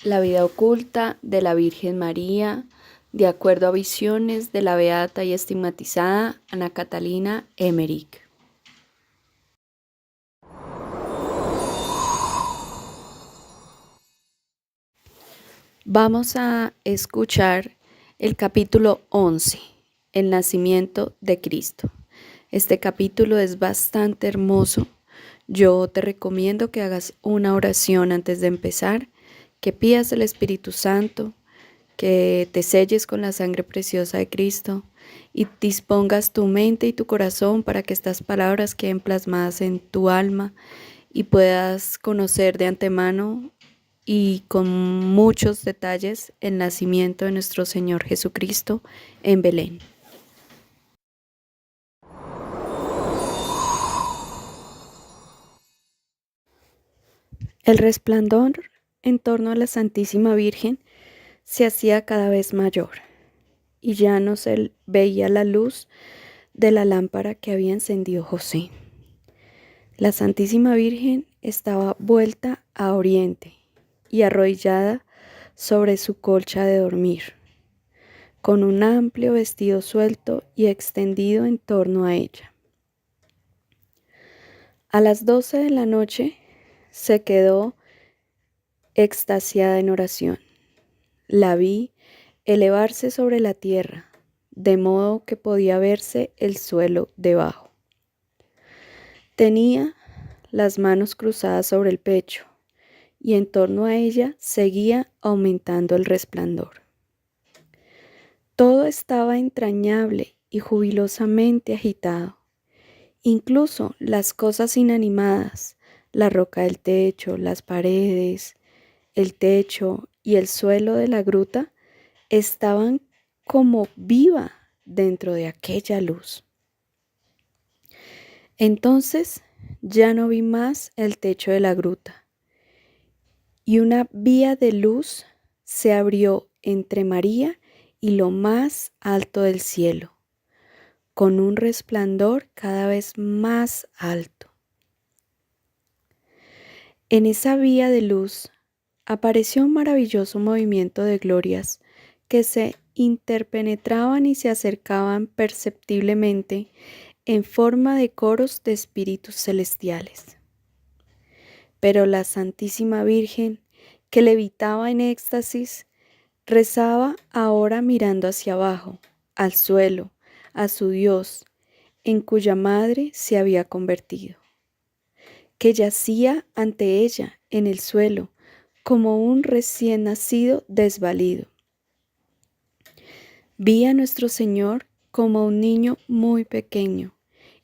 La vida oculta de la Virgen María, de acuerdo a visiones de la beata y estigmatizada Ana Catalina Emmerich. Vamos a escuchar el capítulo 11, el nacimiento de Cristo. Este capítulo es bastante hermoso. Yo te recomiendo que hagas una oración antes de empezar, que pidas el Espíritu Santo, que te selles con la sangre preciosa de Cristo y dispongas tu mente y tu corazón para que estas palabras queden plasmadas en tu alma y puedas conocer de antemano y con muchos detalles el nacimiento de nuestro Señor Jesucristo en Belén. El resplandor en torno a la Santísima Virgen se hacía cada vez mayor y ya no se veía la luz de la lámpara que había encendido José. La Santísima Virgen estaba vuelta a oriente y arrodillada sobre su colcha de dormir, con un amplio vestido suelto y extendido en torno a ella. A las 12 de la noche se quedó extasiada en oración. La vi elevarse sobre la tierra, de modo que podía verse el suelo debajo. Tenía las manos cruzadas sobre el pecho, y en torno a ella seguía aumentando el resplandor. Todo estaba entrañable y jubilosamente agitado. Incluso las cosas inanimadas, la roca del techo, las paredes, el techo y el suelo de la gruta, estaban como viva dentro de aquella luz. Entonces ya no vi más el techo de la gruta, y una vía de luz se abrió entre María y lo más alto del cielo, con un resplandor cada vez más alto. En esa vía de luz apareció un maravilloso movimiento de glorias que se interpenetraban y se acercaban perceptiblemente en forma de coros de espíritus celestiales. Pero la Santísima Virgen, que levitaba en éxtasis, rezaba ahora mirando hacia abajo, al suelo, a su Dios, en cuya madre se había convertido, que yacía ante ella en el suelo como un recién nacido desvalido. Vi a nuestro Señor como un niño muy pequeño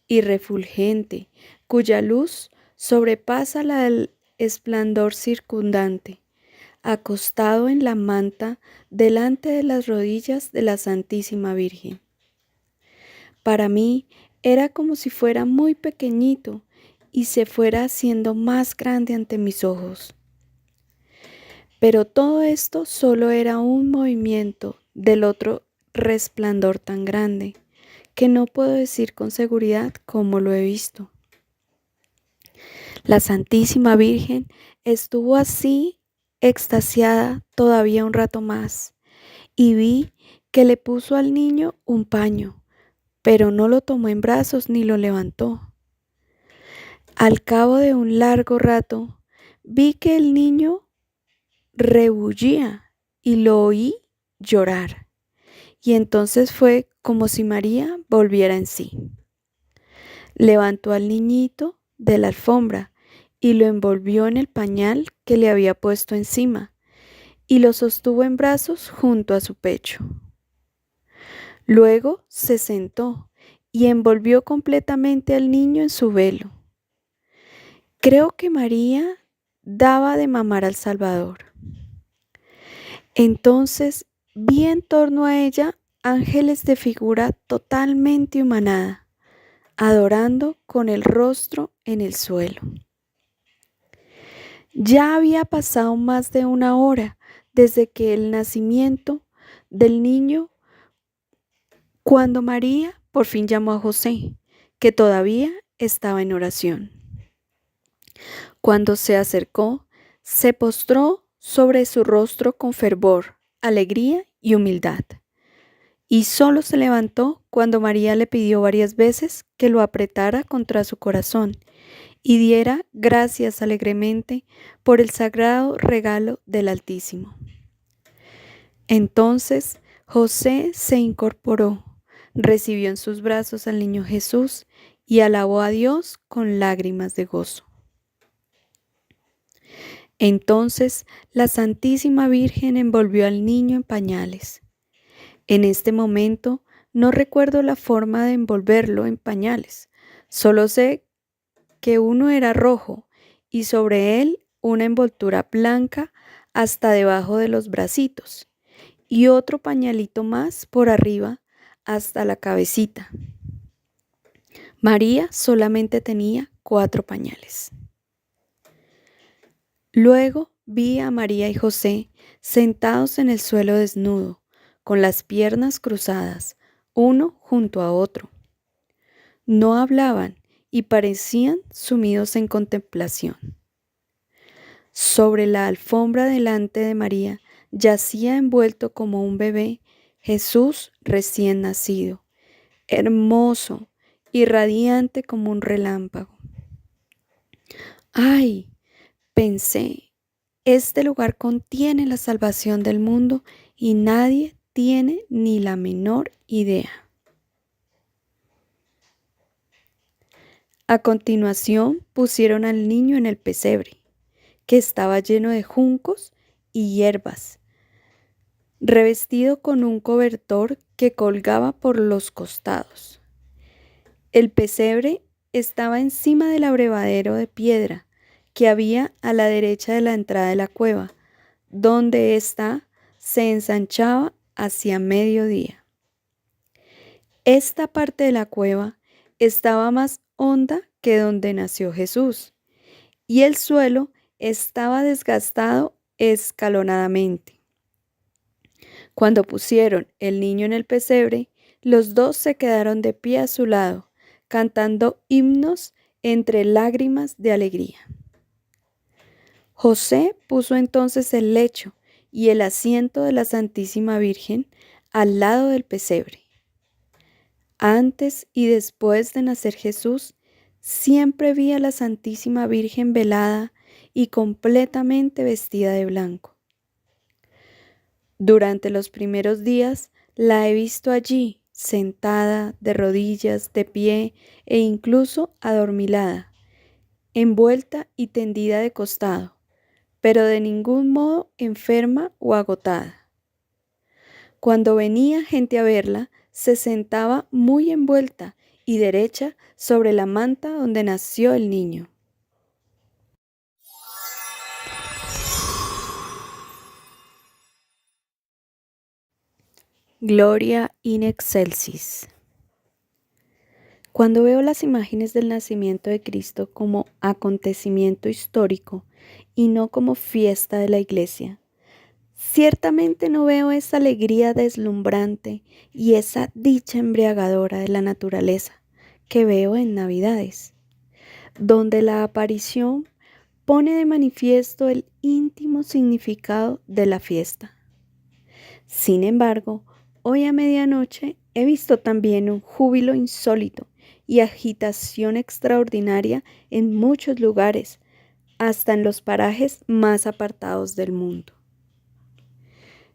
y refulgente, cuya luz sobrepasa la del esplendor circundante, acostado en la manta delante de las rodillas de la Santísima Virgen. Para mí era como si fuera muy pequeñito y se fuera haciendo más grande ante mis ojos. Pero todo esto solo era un movimiento del otro resplandor tan grande, que no puedo decir con seguridad cómo lo he visto. La Santísima Virgen estuvo así extasiada todavía un rato más, y vi que le puso al niño un paño, pero no lo tomó en brazos ni lo levantó. Al cabo de un largo rato, vi que el niño rebullía y lo oí llorar, y entonces fue como si María volviera en sí. Levantó al niñito de la alfombra y lo envolvió en el pañal que le había puesto encima, y lo sostuvo en brazos junto a su pecho. Luego se sentó y envolvió completamente al niño en su velo. Creo que María daba de mamar al Salvador. Entonces vi en torno a ella ángeles de figura totalmente humanada, adorando con el rostro en el suelo. Ya había pasado más de una hora desde que el nacimiento del niño, cuando María por fin llamó a José, que todavía estaba en oración. Cuando se acercó, se postró sobre su rostro con fervor, alegría y humildad. Y solo se levantó cuando María le pidió varias veces que lo apretara contra su corazón y diera gracias alegremente por el sagrado regalo del Altísimo. Entonces José se incorporó, recibió en sus brazos al niño Jesús y alabó a Dios con lágrimas de gozo. Entonces la Santísima Virgen envolvió al niño en pañales. En este momento no recuerdo la forma de envolverlo en pañales, solo sé que uno era rojo y sobre él una envoltura blanca hasta debajo de los bracitos y otro pañalito más por arriba hasta la cabecita. María solamente tenía 4 pañales. Luego vi a María y José sentados en el suelo desnudo, con las piernas cruzadas, uno junto a otro. No hablaban y parecían sumidos en contemplación. Sobre la alfombra delante de María yacía envuelto como un bebé Jesús recién nacido, hermoso y radiante como un relámpago. ¡Ay!, pensé, este lugar contiene la salvación del mundo y nadie tiene ni la menor idea. A continuación pusieron al niño en el pesebre, que estaba lleno de juncos y hierbas, revestido con un cobertor que colgaba por los costados. El pesebre estaba encima del abrevadero de piedra que había a la derecha de la entrada de la cueva, donde ésta se ensanchaba hacia mediodía. Esta parte de la cueva estaba más honda que donde nació Jesús, y el suelo estaba desgastado escalonadamente. Cuando pusieron el niño en el pesebre, los dos se quedaron de pie a su lado, cantando himnos entre lágrimas de alegría. José puso entonces el lecho y el asiento de la Santísima Virgen al lado del pesebre. Antes y después de nacer Jesús, siempre vi a la Santísima Virgen velada y completamente vestida de blanco. Durante los primeros días la he visto allí, sentada, de rodillas, de pie e incluso adormilada, envuelta y tendida de costado, pero de ningún modo enferma o agotada. Cuando venía gente a verla, se sentaba muy envuelta y derecha sobre la manta donde nació el niño. Gloria in excelsis. Cuando veo las imágenes del nacimiento de Cristo como acontecimiento histórico y no como fiesta de la Iglesia, ciertamente no veo esa alegría deslumbrante y esa dicha embriagadora de la naturaleza que veo en Navidades, donde la aparición pone de manifiesto el íntimo significado de la fiesta. Sin embargo, hoy a medianoche he visto también un júbilo insólito y agitación extraordinaria en muchos lugares, hasta en los parajes más apartados del mundo.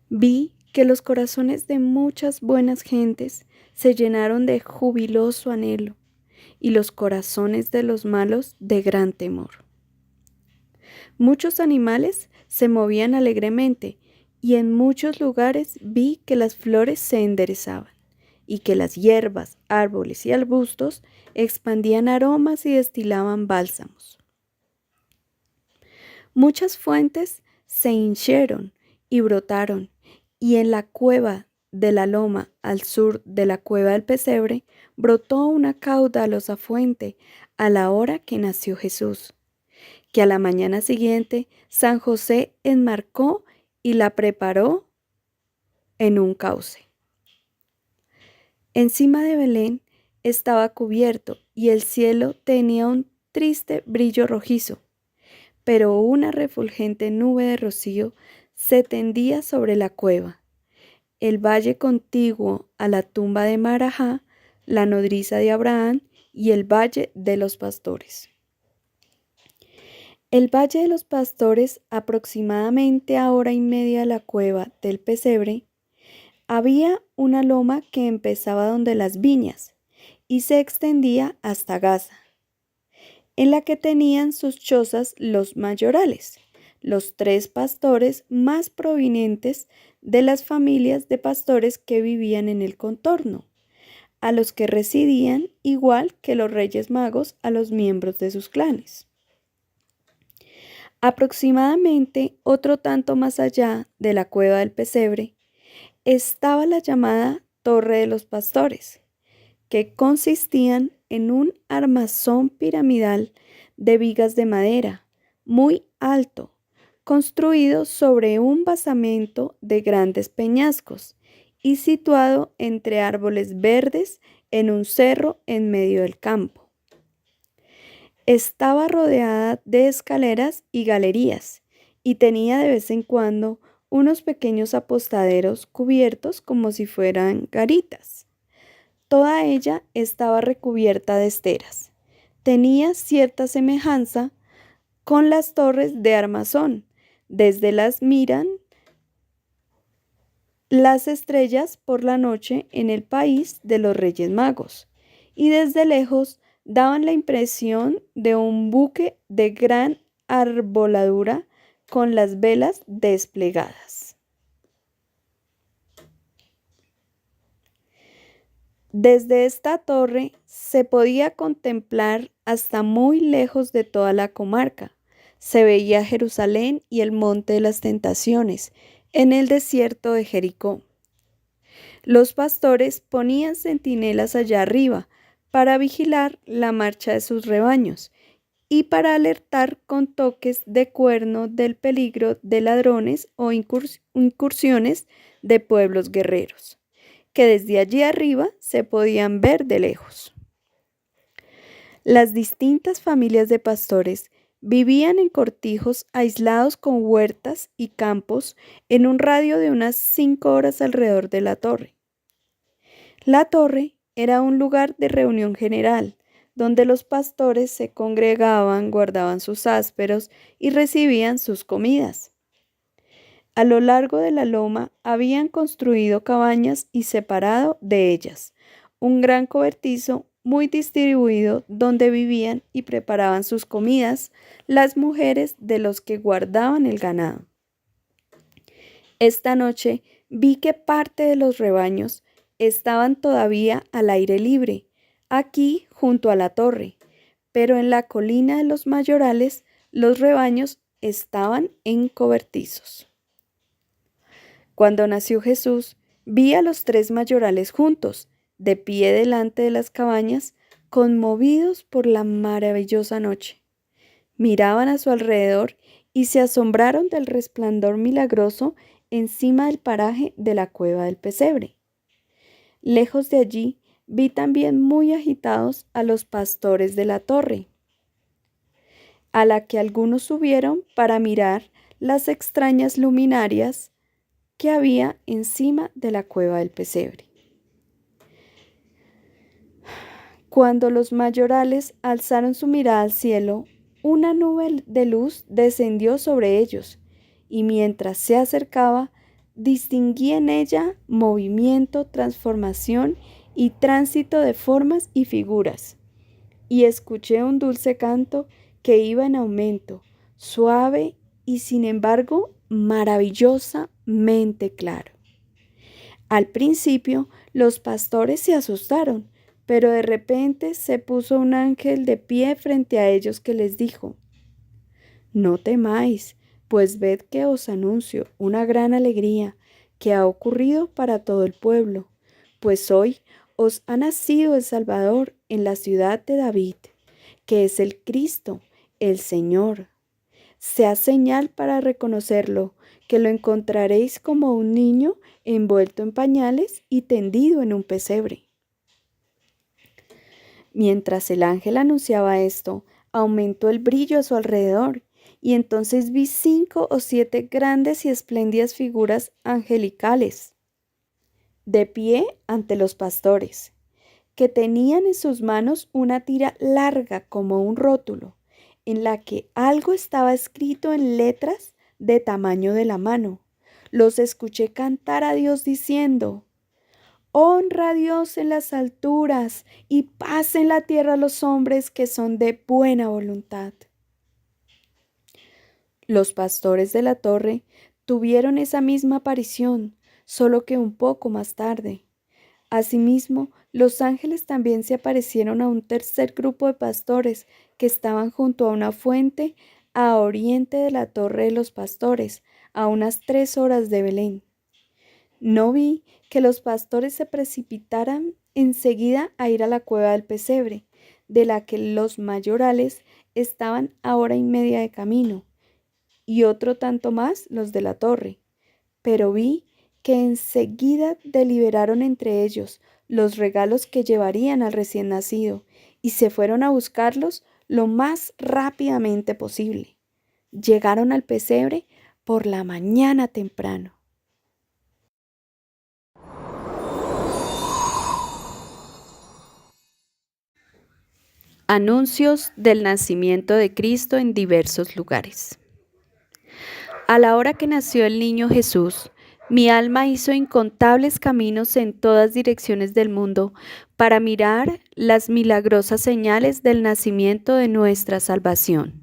Vi que los corazones de muchas buenas gentes se llenaron de jubiloso anhelo y los corazones de los malos de gran temor. Muchos animales se movían alegremente y en muchos lugares vi que las flores se enderezaban y que las hierbas, árboles y arbustos expandían aromas y destilaban bálsamos. Muchas fuentes se hinchieron y brotaron, y en la cueva de la loma al sur de la cueva del pesebre brotó una caudalosa fuente a la hora que nació Jesús, que a la mañana siguiente San José enmarcó y la preparó en un cauce. Encima de Belén estaba cubierto y el cielo tenía un triste brillo rojizo, pero una refulgente nube de rocío se tendía sobre la cueva. El valle contiguo a la tumba de Marajá, la nodriza de Abraham y el valle de los pastores. El valle de los pastores, aproximadamente a hora y media de la cueva del pesebre, había una loma que empezaba donde las viñas y se extendía hasta Gaza, en la que tenían sus chozas los mayorales, los 3 pastores más provenientes de las familias de pastores que vivían en el contorno, a los que residían igual que los reyes magos a los miembros de sus clanes. Aproximadamente otro tanto más allá de la cueva del pesebre estaba la llamada Torre de los Pastores, que consistían en un armazón piramidal de vigas de madera, muy alto, construido sobre un basamento de grandes peñascos y situado entre árboles verdes en un cerro en medio del campo. Estaba rodeada de escaleras y galerías y tenía de vez en cuando unos pequeños apostaderos cubiertos como si fueran garitas. Toda ella estaba recubierta de esteras. Tenía cierta semejanza con las torres de armazón. Desde las miran las estrellas por la noche en el país de los Reyes Magos, y desde lejos daban la impresión de un buque de gran arboladura con las velas desplegadas. Desde esta torre se podía contemplar hasta muy lejos de toda la comarca. Se veía Jerusalén y el monte de las tentaciones en el desierto de Jericó. Los pastores ponían centinelas allá arriba para vigilar la marcha de sus rebaños y para alertar con toques de cuerno del peligro de ladrones o incursiones de pueblos guerreros, que desde allí arriba se podían ver de lejos. Las distintas familias de pastores vivían en cortijos aislados con huertas y campos en un radio de unas 5 horas alrededor de la torre. La torre era un lugar de reunión general, donde los pastores se congregaban, guardaban sus ásperos y recibían sus comidas. A lo largo de la loma habían construido cabañas y separado de ellas un gran cobertizo muy distribuido donde vivían y preparaban sus comidas las mujeres de los que guardaban el ganado. Esta noche vi que parte de los rebaños estaban todavía al aire libre, aquí junto a la torre, pero en la colina de los mayorales los rebaños estaban en cobertizos. Cuando nació Jesús, vi a los 3 mayorales juntos, de pie delante de las cabañas, conmovidos por la maravillosa noche. Miraban a su alrededor y se asombraron del resplandor milagroso encima del paraje de la cueva del pesebre. Lejos de allí, vi también muy agitados a los pastores de la torre, a la que algunos subieron para mirar las extrañas luminarias que había encima de la cueva del pesebre. Cuando los mayorales alzaron su mirada al cielo, una nube de luz descendió sobre ellos, y mientras se acercaba, distinguí en ella movimiento, transformación y tránsito de formas y figuras, y escuché un dulce canto que iba en aumento, suave y sin embargo maravillosamente claro. Al principio los pastores se asustaron, pero de repente se puso un ángel de pie frente a ellos que les dijo: «No temáis, pues ved que os anuncio una gran alegría que ha ocurrido para todo el pueblo, pues hoy os ha nacido el Salvador en la ciudad de David, que es el Cristo, el Señor. Sea señal para reconocerlo, que lo encontraréis como un niño envuelto en pañales y tendido en un pesebre». Mientras el ángel anunciaba esto, aumentó el brillo a su alrededor, y entonces vi 5 o 7 grandes y espléndidas figuras angelicales, de pie ante los pastores, que tenían en sus manos una tira larga como un rótulo, en la que algo estaba escrito en letras de tamaño de la mano. Los escuché cantar a Dios diciendo: Honra a Dios en las alturas y paz en la tierra a los hombres que son de buena voluntad. Los pastores de la torre tuvieron esa misma aparición, solo que un poco más tarde. Asimismo, los ángeles también se aparecieron a un tercer grupo de pastores que estaban junto a una fuente a oriente de la torre de los pastores, a unas 3 horas de Belén. No vi que los pastores se precipitaran enseguida a ir a la cueva del pesebre, de la que los mayorales estaban a 1 hora y media de camino, y otro tanto más los de la torre. Pero vi que enseguida deliberaron entre ellos los regalos que llevarían al recién nacido, y se fueron a buscarlos lo más rápidamente posible. Llegaron al pesebre por la mañana temprano. Anuncios del nacimiento de Cristo en diversos lugares. A la hora que nació el niño Jesús, mi alma hizo incontables caminos en todas direcciones del mundo para mirar las milagrosas señales del nacimiento de nuestra salvación.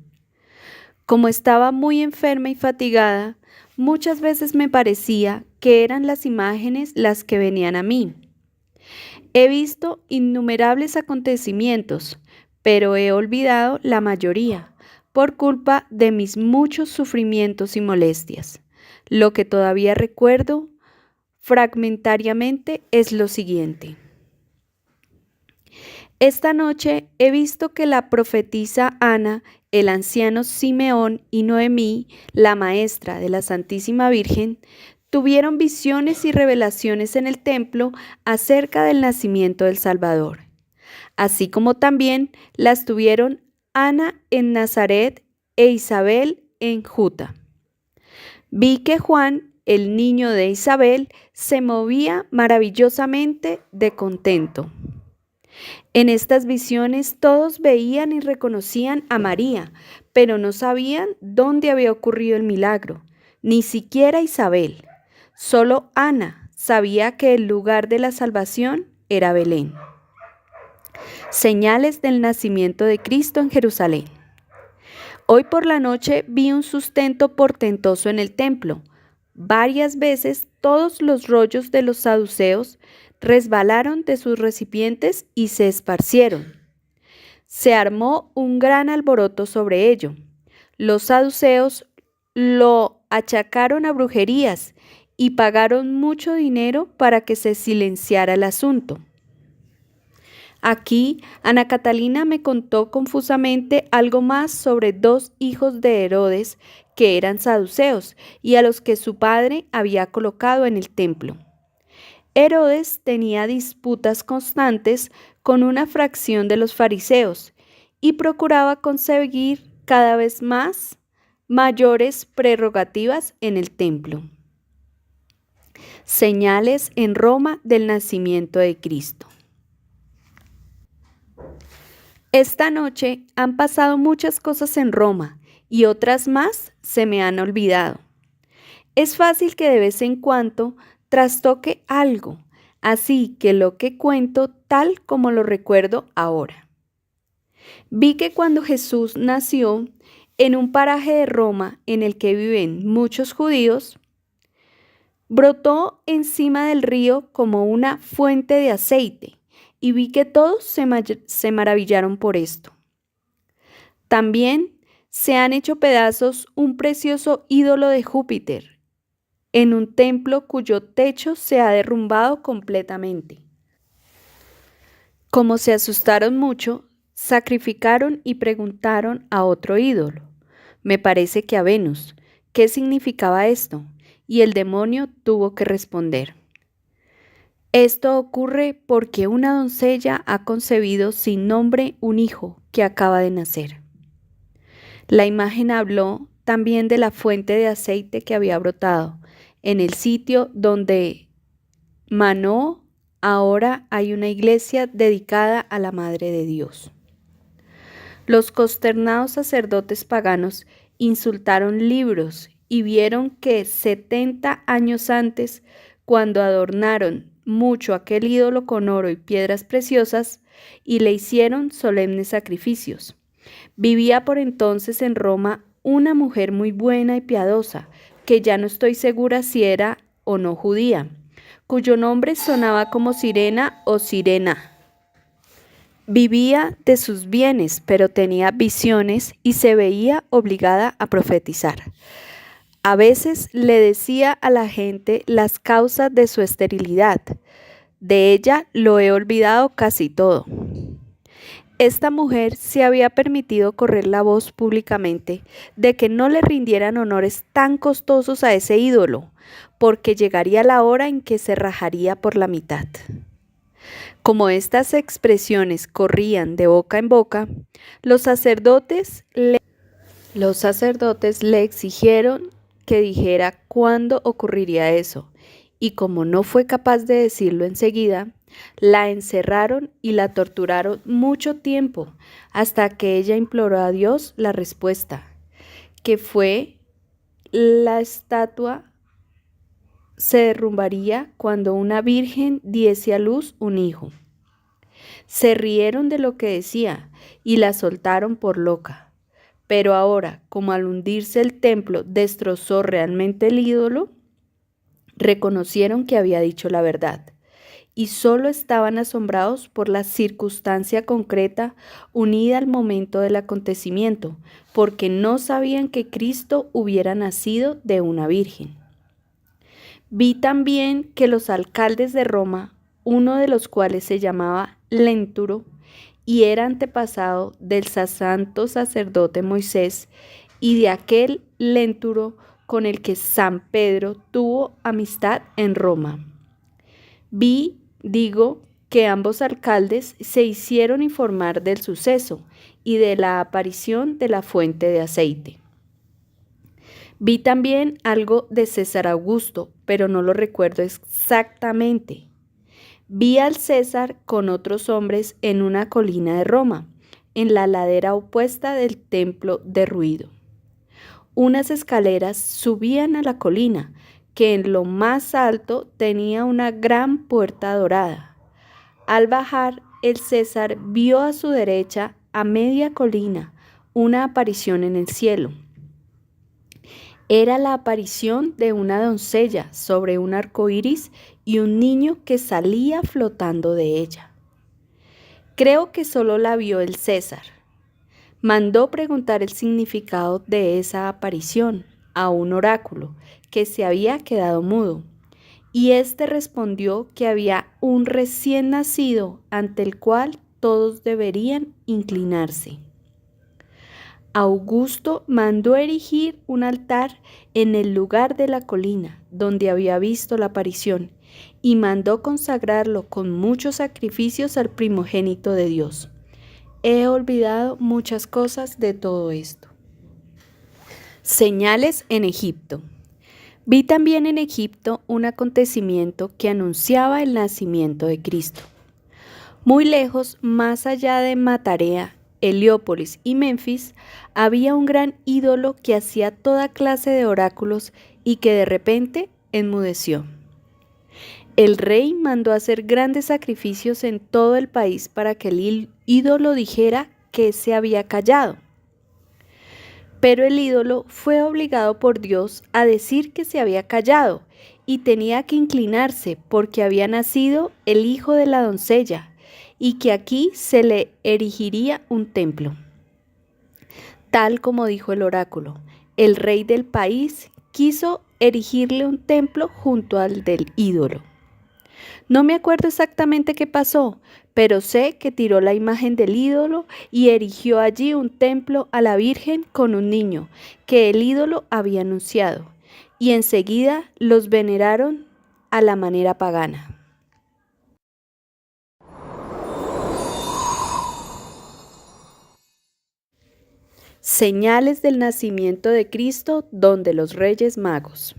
Como estaba muy enferma y fatigada, muchas veces me parecía que eran las imágenes las que venían a mí. He visto innumerables acontecimientos, pero he olvidado la mayoría por culpa de mis muchos sufrimientos y molestias. Lo que todavía recuerdo fragmentariamente es lo siguiente. Esta noche he visto que la profetisa Ana, el anciano Simeón y Noemí, la maestra de la Santísima Virgen, tuvieron visiones y revelaciones en el templo acerca del nacimiento del Salvador, así como también las tuvieron Ana en Nazaret e Isabel en Juda. Vi que Juan, el niño de Isabel, se movía maravillosamente de contento. En estas visiones todos veían y reconocían a María, pero no sabían dónde había ocurrido el milagro, ni siquiera Isabel. Solo Ana sabía que el lugar de la salvación era Belén. Señales del nacimiento de Cristo en Jerusalén. Hoy por la noche vi un sustento portentoso en el templo. Varias veces todos los rollos de los saduceos resbalaron de sus recipientes y se esparcieron. Se armó un gran alboroto sobre ello. Los saduceos lo achacaron a brujerías y pagaron mucho dinero para que se silenciara el asunto. Aquí, Ana Catalina me contó confusamente algo más sobre 2 hijos de Herodes que eran saduceos y a los que su padre había colocado en el templo. Herodes tenía disputas constantes con una fracción de los fariseos y procuraba conseguir cada vez más mayores prerrogativas en el templo. Señales en Roma del nacimiento de Cristo. Esta noche han pasado muchas cosas en Roma y otras más se me han olvidado. Es fácil que de vez en cuando trastoque algo, así que lo que cuento tal como lo recuerdo ahora. Vi que cuando Jesús nació en un paraje de Roma en el que viven muchos judíos, brotó encima del río como una fuente de aceite, y vi que todos se maravillaron por esto. También se han hecho pedazos un precioso ídolo de Júpiter, en un templo cuyo techo se ha derrumbado completamente. Como se asustaron mucho, sacrificaron y preguntaron a otro ídolo, me parece que a Venus, ¿qué significaba esto? Y el demonio tuvo que responder: esto ocurre porque una doncella ha concebido sin nombre un hijo que acaba de nacer. La imagen habló también de la fuente de aceite que había brotado en el sitio donde manó. Ahora hay una iglesia dedicada a la Madre de Dios. Los consternados sacerdotes paganos insultaron libros y vieron que 70 años antes, cuando adornaron mucho aquel ídolo con oro y piedras preciosas y le hicieron solemnes sacrificios. Vivía por entonces en Roma una mujer muy buena y piadosa, que ya no estoy segura si era o no judía, cuyo nombre sonaba como Sirena o Sirena. Vivía de sus bienes, pero tenía visiones y se veía obligada a profetizar. A veces le decía a la gente las causas de su esterilidad. De ella lo he olvidado casi todo. Esta mujer se había permitido correr la voz públicamente de que no le rindieran honores tan costosos a ese ídolo, porque llegaría la hora en que se rajaría por la mitad. Como estas expresiones corrían de boca en boca, los sacerdotes le exigieron que dijera cuándo ocurriría eso, y como no fue capaz de decirlo enseguida, la encerraron y la torturaron mucho tiempo, hasta que ella imploró a Dios la respuesta, que fue: la estatua se derrumbaría cuando una virgen diese a luz un hijo. Se rieron de lo que decía y la soltaron por loca. Pero ahora, como al hundirse el templo destrozó realmente el ídolo, reconocieron que había dicho la verdad y solo estaban asombrados por la circunstancia concreta unida al momento del acontecimiento, porque no sabían que Cristo hubiera nacido de una virgen. Vi también que los alcaldes de Roma, uno de los cuales se llamaba Lenturo y era antepasado del santo sacerdote Moisés, y de aquel Lenturo con el que San Pedro tuvo amistad en Roma. Digo, que ambos alcaldes se hicieron informar del suceso y de la aparición de la fuente de aceite. Vi también algo de César Augusto, pero no lo recuerdo exactamente. Vi al César con otros hombres en una colina de Roma, en la ladera opuesta del templo derruido. Unas escaleras subían a la colina, que en lo más alto tenía una gran puerta dorada. Al bajar, el César vio a su derecha, a media colina, una aparición en el cielo. Era la aparición de una doncella sobre un arco iris y un niño que salía flotando de ella. Creo que solo la vio el César. Mandó preguntar el significado de esa aparición a un oráculo que se había quedado mudo, y éste respondió que había un recién nacido ante el cual todos deberían inclinarse. Augusto mandó erigir un altar en el lugar de la colina donde había visto la aparición y mandó consagrarlo con muchos sacrificios al primogénito de Dios. He olvidado muchas cosas de todo esto. Señales en Egipto. Vi también en Egipto un acontecimiento que anunciaba el nacimiento de Cristo. Muy lejos, más allá de Matarea, Heliópolis y Menfis, había un gran ídolo que hacía toda clase de oráculos y que de repente enmudeció. El rey mandó hacer grandes sacrificios en todo el país para que el ídolo dijera que se había callado. Pero el ídolo fue obligado por Dios a decir que se había callado y tenía que inclinarse porque había nacido el hijo de la doncella, y que aquí se le erigiría un templo. Tal como dijo el oráculo, el rey del país quiso erigirle un templo junto al del ídolo. No me acuerdo exactamente qué pasó, pero sé que tiró la imagen del ídolo y erigió allí un templo a la Virgen con un niño que el ídolo había anunciado, y enseguida los veneraron a la manera pagana. Señales del nacimiento de Cristo donde los Reyes Magos.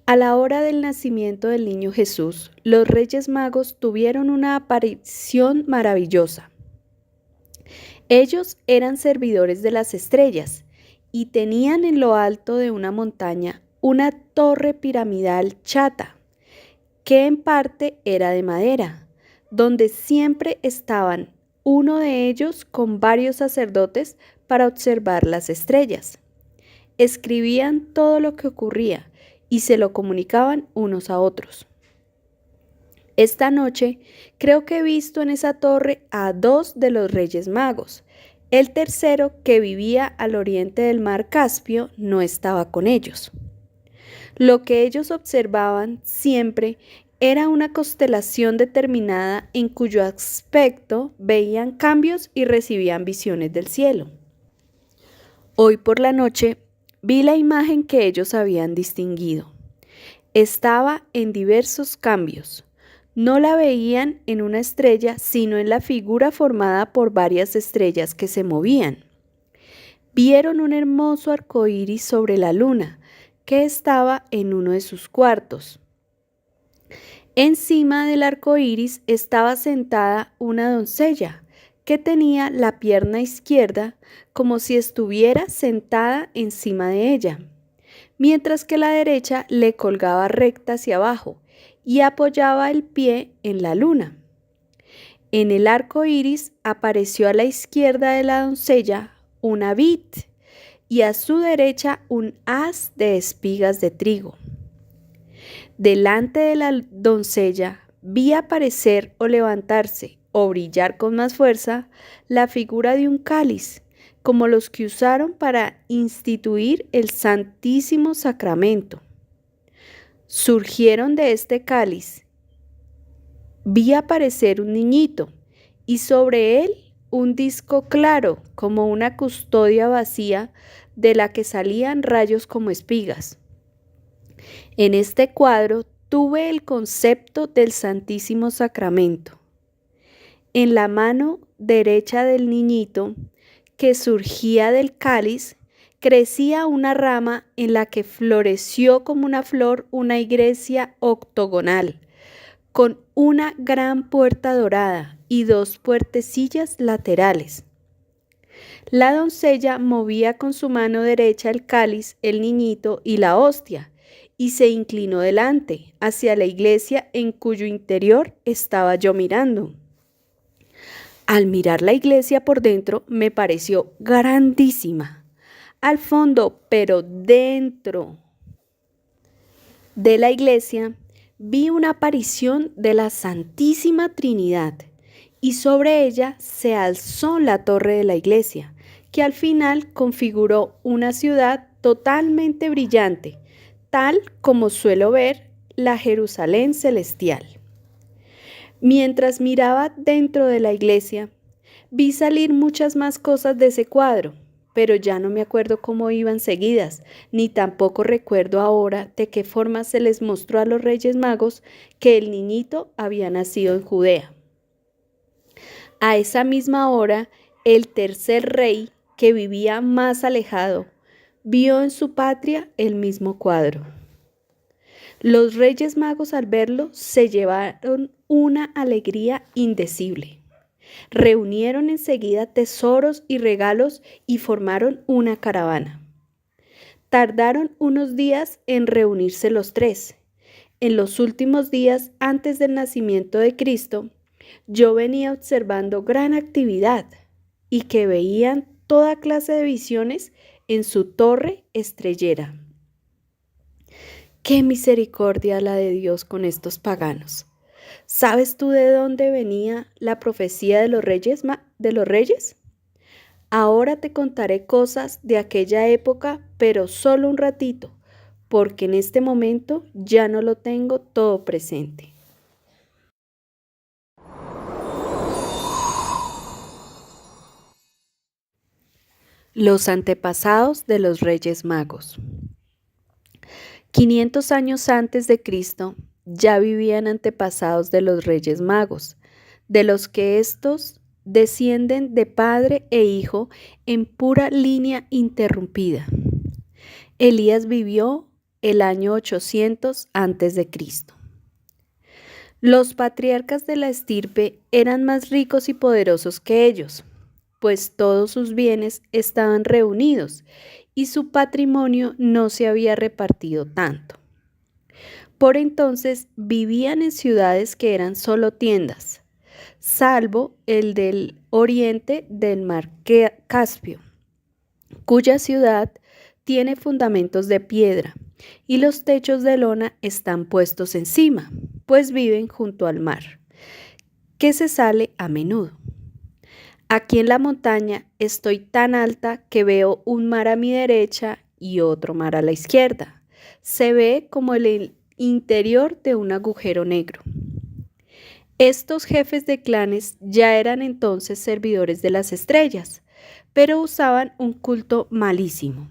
A la hora del nacimiento del niño Jesús, los Reyes Magos tuvieron una aparición maravillosa. Ellos eran servidores de las estrellas y tenían en lo alto de una montaña una torre piramidal chata, que en parte era de madera, donde siempre estaban uno de ellos con varios sacerdotes para observar las estrellas. Escribían todo lo que ocurría y se lo comunicaban unos a otros. Esta noche creo que he visto en esa torre a 2 de los Reyes Magos. El tercero, que vivía al oriente del mar Caspio, no estaba con ellos. Lo que ellos observaban siempre era una constelación determinada en cuyo aspecto veían cambios y recibían visiones del cielo. Hoy por la noche vi la imagen que ellos habían distinguido. Estaba en diversos cambios. No la veían en una estrella, sino en la figura formada por varias estrellas que se movían. Vieron un hermoso arco iris sobre la luna, que estaba en uno de sus cuartos. Encima del arco iris estaba sentada una doncella, que tenía la pierna izquierda como si estuviera sentada encima de ella, mientras que la derecha le colgaba recta hacia abajo y apoyaba el pie en la luna. En el arco iris apareció a la izquierda de la doncella una vid y a su derecha un haz de espigas de trigo. Delante de la doncella vi aparecer o levantarse o brillar con más fuerza la figura de un cáliz, como los que usaron para instituir el Santísimo Sacramento. Surgieron de este cáliz. Vi aparecer un niñito y sobre él un disco claro como una custodia vacía de la que salían rayos como espigas. En este cuadro tuve el concepto del Santísimo Sacramento. En la mano derecha del niñito, que surgía del cáliz, crecía una rama en la que floreció como una flor una iglesia octogonal, con una gran puerta dorada y 2 puertecillas laterales. La doncella movía con su mano derecha el cáliz, el niñito y la hostia, y se inclinó delante, hacia la iglesia en cuyo interior estaba yo mirando. Al mirar la iglesia por dentro me pareció grandísima. Al fondo, pero dentro de la iglesia, vi una aparición de la Santísima Trinidad y sobre ella se alzó la torre de la iglesia, que al final configuró una ciudad totalmente brillante, tal como suelo ver la Jerusalén celestial. Mientras miraba dentro de la iglesia, vi salir muchas más cosas de ese cuadro, pero ya no me acuerdo cómo iban seguidas, ni tampoco recuerdo ahora de qué forma se les mostró a los Reyes Magos que el niñito había nacido en Judea. A esa misma hora, el tercer rey, que vivía más alejado, vio en su patria el mismo cuadro. Los Reyes Magos, al verlo, se llevaron una alegría indecible. Reunieron enseguida tesoros y regalos y formaron una caravana. Tardaron unos días en reunirse los 3. En los últimos días antes del nacimiento de Cristo, yo venía observando gran actividad y que veían toda clase de visiones en su torre estrellera. ¡Qué misericordia la de Dios con estos paganos! ¿Sabes tú de dónde venía la profecía de los reyes? Ahora te contaré cosas de aquella época, pero solo un ratito, porque en este momento ya no lo tengo todo presente. Los antepasados de los Reyes Magos. 500 años antes de Cristo, ya vivían antepasados de los Reyes Magos, de los que estos descienden de padre e hijo en pura línea interrumpida. Elías vivió el año 800 antes de Cristo. Los patriarcas de la estirpe eran más ricos y poderosos que ellos, pues todos sus bienes estaban reunidos y su patrimonio no se había repartido tanto. Por entonces vivían en ciudades que eran solo tiendas, salvo el del oriente del mar Caspio, cuya ciudad tiene fundamentos de piedra y los techos de lona están puestos encima, pues viven junto al mar, que se sale a menudo. Aquí en la montaña estoy tan alta que veo un mar a mi derecha y otro mar a la izquierda. Se ve como el interior de un agujero negro. Estos jefes de clanes ya eran entonces servidores de las estrellas, pero usaban un culto malísimo,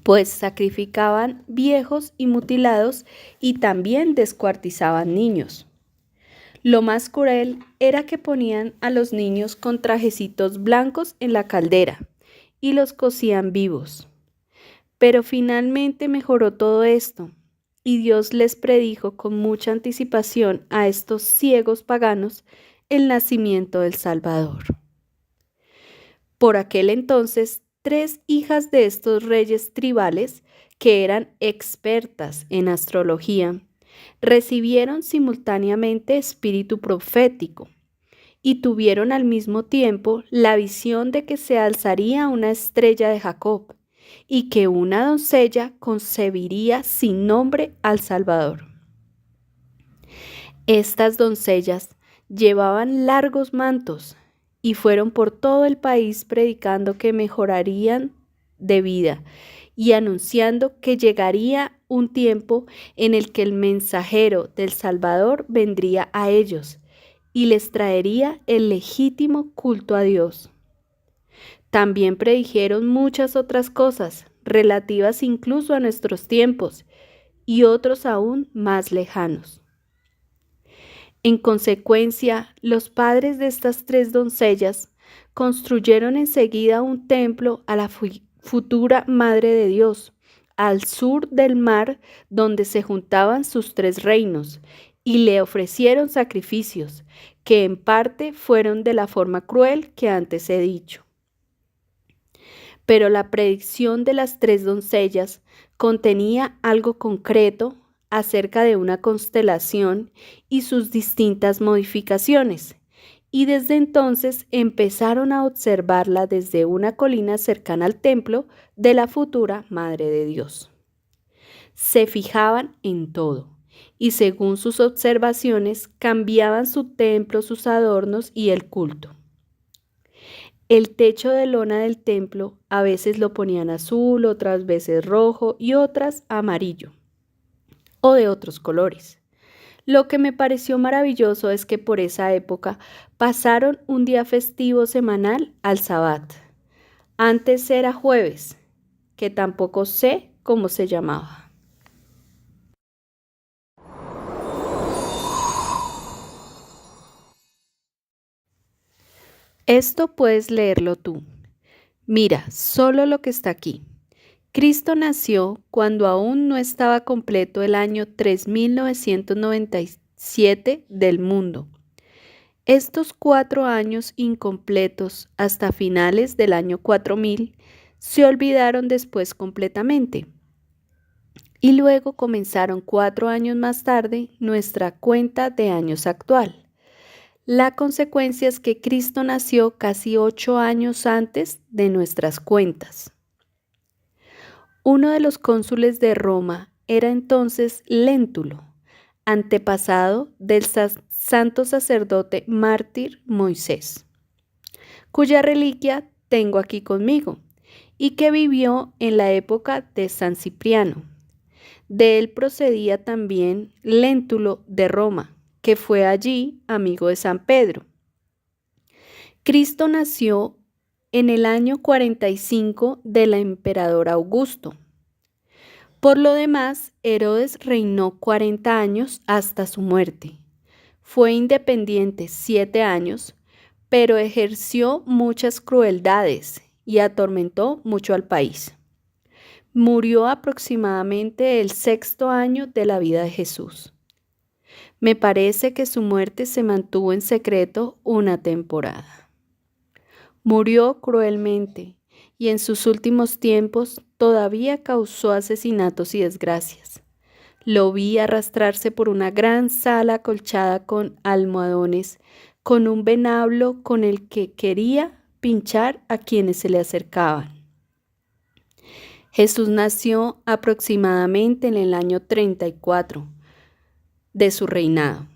pues sacrificaban viejos y mutilados y también descuartizaban niños. Lo más cruel era que ponían a los niños con trajecitos blancos en la caldera y los cocían vivos. Pero finalmente mejoró todo esto, y Dios les predijo con mucha anticipación a estos ciegos paganos el nacimiento del Salvador. Por aquel entonces, 3 hijas de estos reyes tribales, que eran expertas en astrología, recibieron simultáneamente espíritu profético y tuvieron al mismo tiempo la visión de que se alzaría una estrella de Jacob y que una doncella concebiría sin nombre al Salvador. Estas doncellas llevaban largos mantos y fueron por todo el país predicando que mejorarían de vida y anunciando que llegaría un tiempo en el que el mensajero del Salvador vendría a ellos y les traería el legítimo culto a Dios. También predijeron muchas otras cosas, relativas incluso a nuestros tiempos, y otros aún más lejanos. En consecuencia, los padres de estas 3 doncellas construyeron enseguida un templo a la futura Madre de Dios, al sur del mar donde se juntaban sus 3 reinos, y le ofrecieron sacrificios, que en parte fueron de la forma cruel que antes he dicho. Pero la predicción de las 3 doncellas contenía algo concreto acerca de una constelación y sus distintas modificaciones, y desde entonces empezaron a observarla desde una colina cercana al templo de la futura Madre de Dios. Se fijaban en todo, y según sus observaciones cambiaban su templo, sus adornos y el culto. El techo de lona del templo a veces lo ponían azul, otras veces rojo y otras amarillo o de otros colores. Lo que me pareció maravilloso es que por esa época pasaron un día festivo semanal al Sabbat. Antes era jueves, que tampoco sé cómo se llamaba. Esto puedes leerlo tú. Mira, solo lo que está aquí. Cristo nació cuando aún no estaba completo el año 3997 del mundo. Estos 4 años incompletos hasta finales del año 4000 se olvidaron después completamente. Y luego comenzaron 4 años más tarde nuestra cuenta de años actual. La consecuencia es que Cristo nació casi 8 años antes de nuestras cuentas. Uno de los cónsules de Roma era entonces Léntulo, antepasado del santo sacerdote mártir Moisés, cuya reliquia tengo aquí conmigo y que vivió en la época de San Cipriano. De él procedía también Léntulo de Roma, que fue allí amigo de San Pedro. Cristo nació en el año 45 del emperador Augusto. Por lo demás, Herodes reinó 40 años hasta su muerte. Fue independiente 7 años, pero ejerció muchas crueldades y atormentó mucho al país. Murió aproximadamente el 6º año de la vida de Jesús. Me parece que su muerte se mantuvo en secreto una temporada. Murió cruelmente y en sus últimos tiempos todavía causó asesinatos y desgracias. Lo vi arrastrarse por una gran sala acolchada con almohadones, con un venablo con el que quería pinchar a quienes se le acercaban. Jesús nació aproximadamente en el año 34 de su reinado.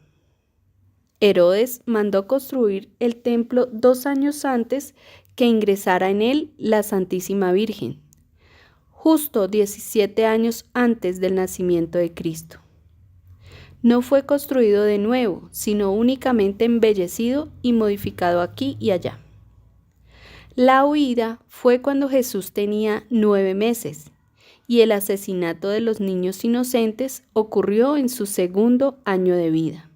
Herodes mandó construir el templo 2 años antes que ingresara en él la Santísima Virgen, justo 17 años antes del nacimiento de Cristo. No fue construido de nuevo, sino únicamente embellecido y modificado aquí y allá. La huida fue cuando Jesús tenía 9 meses y el asesinato de los niños inocentes ocurrió en su 2º año de vida.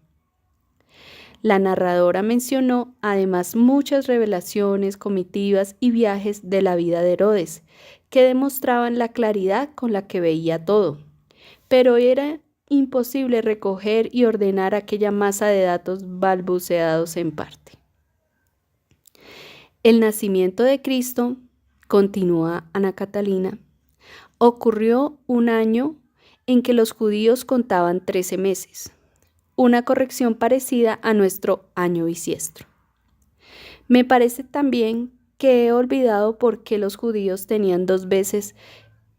La narradora mencionó además muchas revelaciones, comitivas y viajes de la vida de Herodes, que demostraban la claridad con la que veía todo, pero era imposible recoger y ordenar aquella masa de datos balbuceados en parte. El nacimiento de Cristo, continúa Ana Catalina, ocurrió un año en que los judíos contaban 13 meses, una corrección parecida a nuestro año bisiestro. Me parece también que he olvidado por qué los judíos tenían 2 veces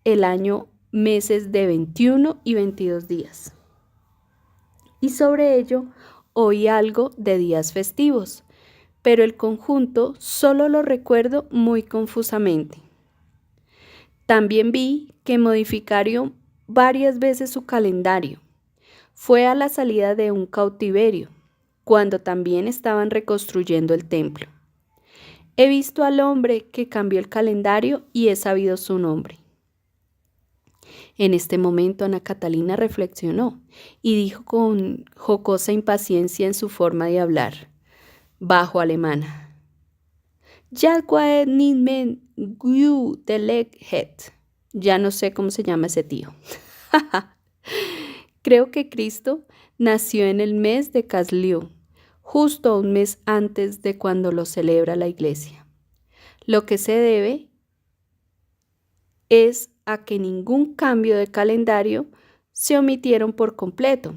el año meses de 21 y 22 días. Y sobre ello oí algo de días festivos, pero el conjunto solo lo recuerdo muy confusamente. También vi que modificaron varias veces su calendario. Fue a la salida de un cautiverio, cuando también estaban reconstruyendo el templo. He visto al hombre que cambió el calendario y he sabido su nombre. En este momento Ana Catalina reflexionó y dijo con jocosa impaciencia en su forma de hablar, bajo alemana: Ya no sé cómo se llama ese tío. Creo que Cristo nació en el mes de Casliu, justo un mes antes de cuando lo celebra la Iglesia. Lo que se debe es a que ningún cambio de calendario se omitieron por completo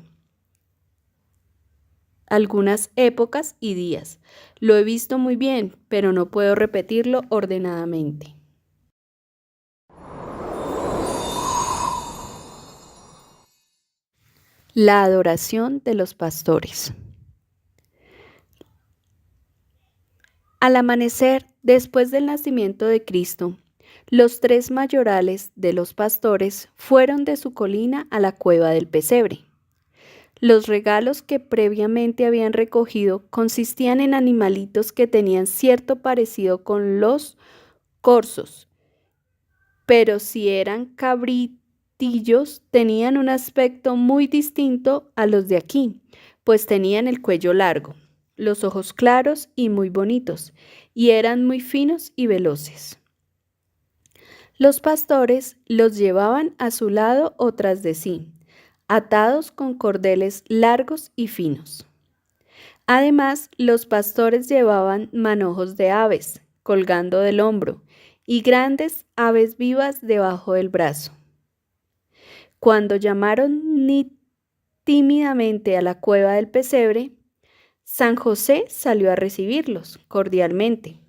algunas épocas y días. Lo he visto muy bien, pero no puedo repetirlo ordenadamente. La adoración de los pastores. Al amanecer, después del nacimiento de Cristo, los 3 mayorales de los pastores fueron de su colina a la cueva del pesebre. Los regalos que previamente habían recogido consistían en animalitos que tenían cierto parecido con los corzos, pero si eran cabritillos tenían un aspecto muy distinto a los de aquí, pues tenían el cuello largo, los ojos claros y muy bonitos, y eran muy finos y veloces. Los pastores los llevaban a su lado o tras de sí, atados con cordeles largos y finos. Además, los pastores llevaban manojos de aves colgando del hombro y grandes aves vivas debajo del brazo. Cuando llamaron tímidamente a la cueva del pesebre, San José salió a recibirlos cordialmente.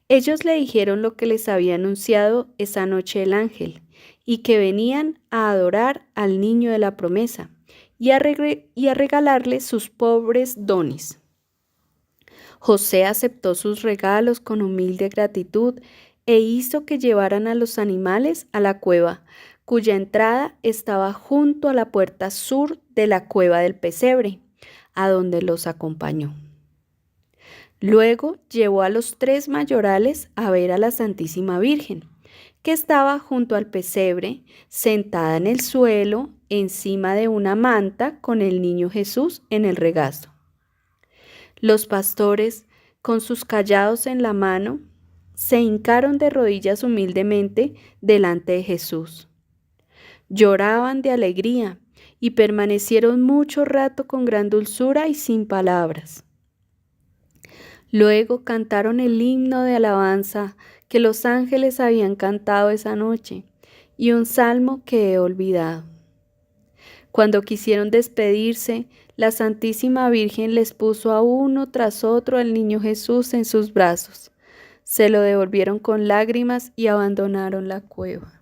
Ellos le dijeron lo que les había anunciado esa noche el ángel, y que venían a adorar al niño de la promesa y a regalarle sus pobres dones. José aceptó sus regalos con humilde gratitud e hizo que llevaran a los animales a la cueva, cuya entrada estaba junto a la puerta sur de la cueva del pesebre, a donde los acompañó. Luego llevó a los 3 mayorales a ver a la Santísima Virgen, que estaba junto al pesebre, sentada en el suelo, encima de una manta con el niño Jesús en el regazo. Los pastores con sus callados en la mano, se hincaron de rodillas humildemente delante de Jesús. Lloraban de alegría y permanecieron mucho rato con gran dulzura y sin palabras. Luego cantaron el himno de alabanza que los ángeles habían cantado esa noche y un salmo que he olvidado. Cuando quisieron despedirse, la Santísima Virgen les puso a uno tras otro al niño Jesús en sus brazos. Se lo devolvieron con lágrimas y abandonaron la cueva.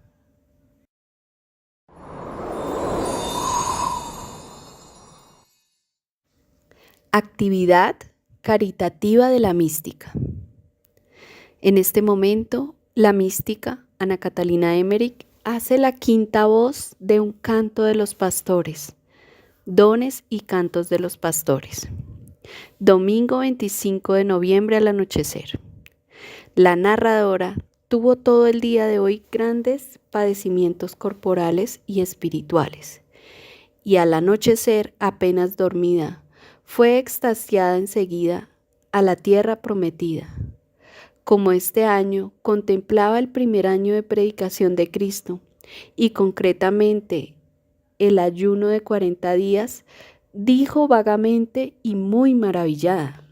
Actividad caritativa de la mística. En este momento, la mística Ana Catalina Emmerich hace la quinta voz de un canto de los pastores, dones y cantos de los pastores. Domingo 25 de noviembre al anochecer. La narradora tuvo todo el día de hoy grandes padecimientos corporales y espirituales, y al anochecer, apenas dormida, fue extasiada enseguida a la tierra prometida. Como este año contemplaba el primer año de predicación de Cristo y concretamente el ayuno de 40 días, dijo vagamente y muy maravillada: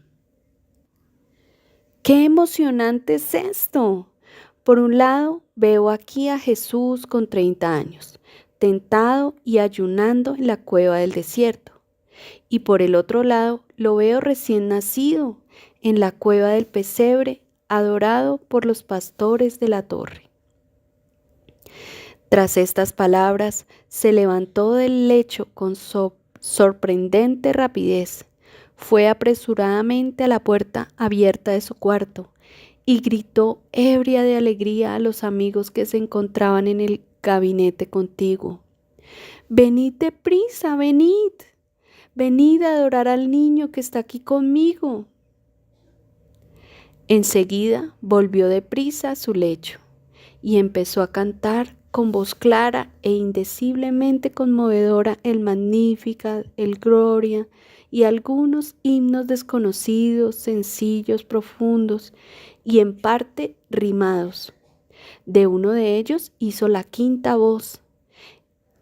¡qué emocionante es esto! Por un lado, veo aquí a Jesús con 30 años, tentado y ayunando en la cueva del desierto. Y por el otro lado, lo veo recién nacido en la cueva del pesebre, adorado por los pastores de la torre. Tras estas palabras, se levantó del lecho con sorprendente rapidez, fue apresuradamente a la puerta abierta de su cuarto y gritó ebria de alegría a los amigos que se encontraban en el gabinete contiguo: «¡Venid deprisa, venid! Venid a adorar al niño que está aquí conmigo». Enseguida volvió deprisa a su lecho y empezó a cantar con voz clara e indeciblemente conmovedora el Magnificat, el Gloria y algunos himnos desconocidos, sencillos, profundos y en parte rimados. De uno de ellos hizo la quinta voz.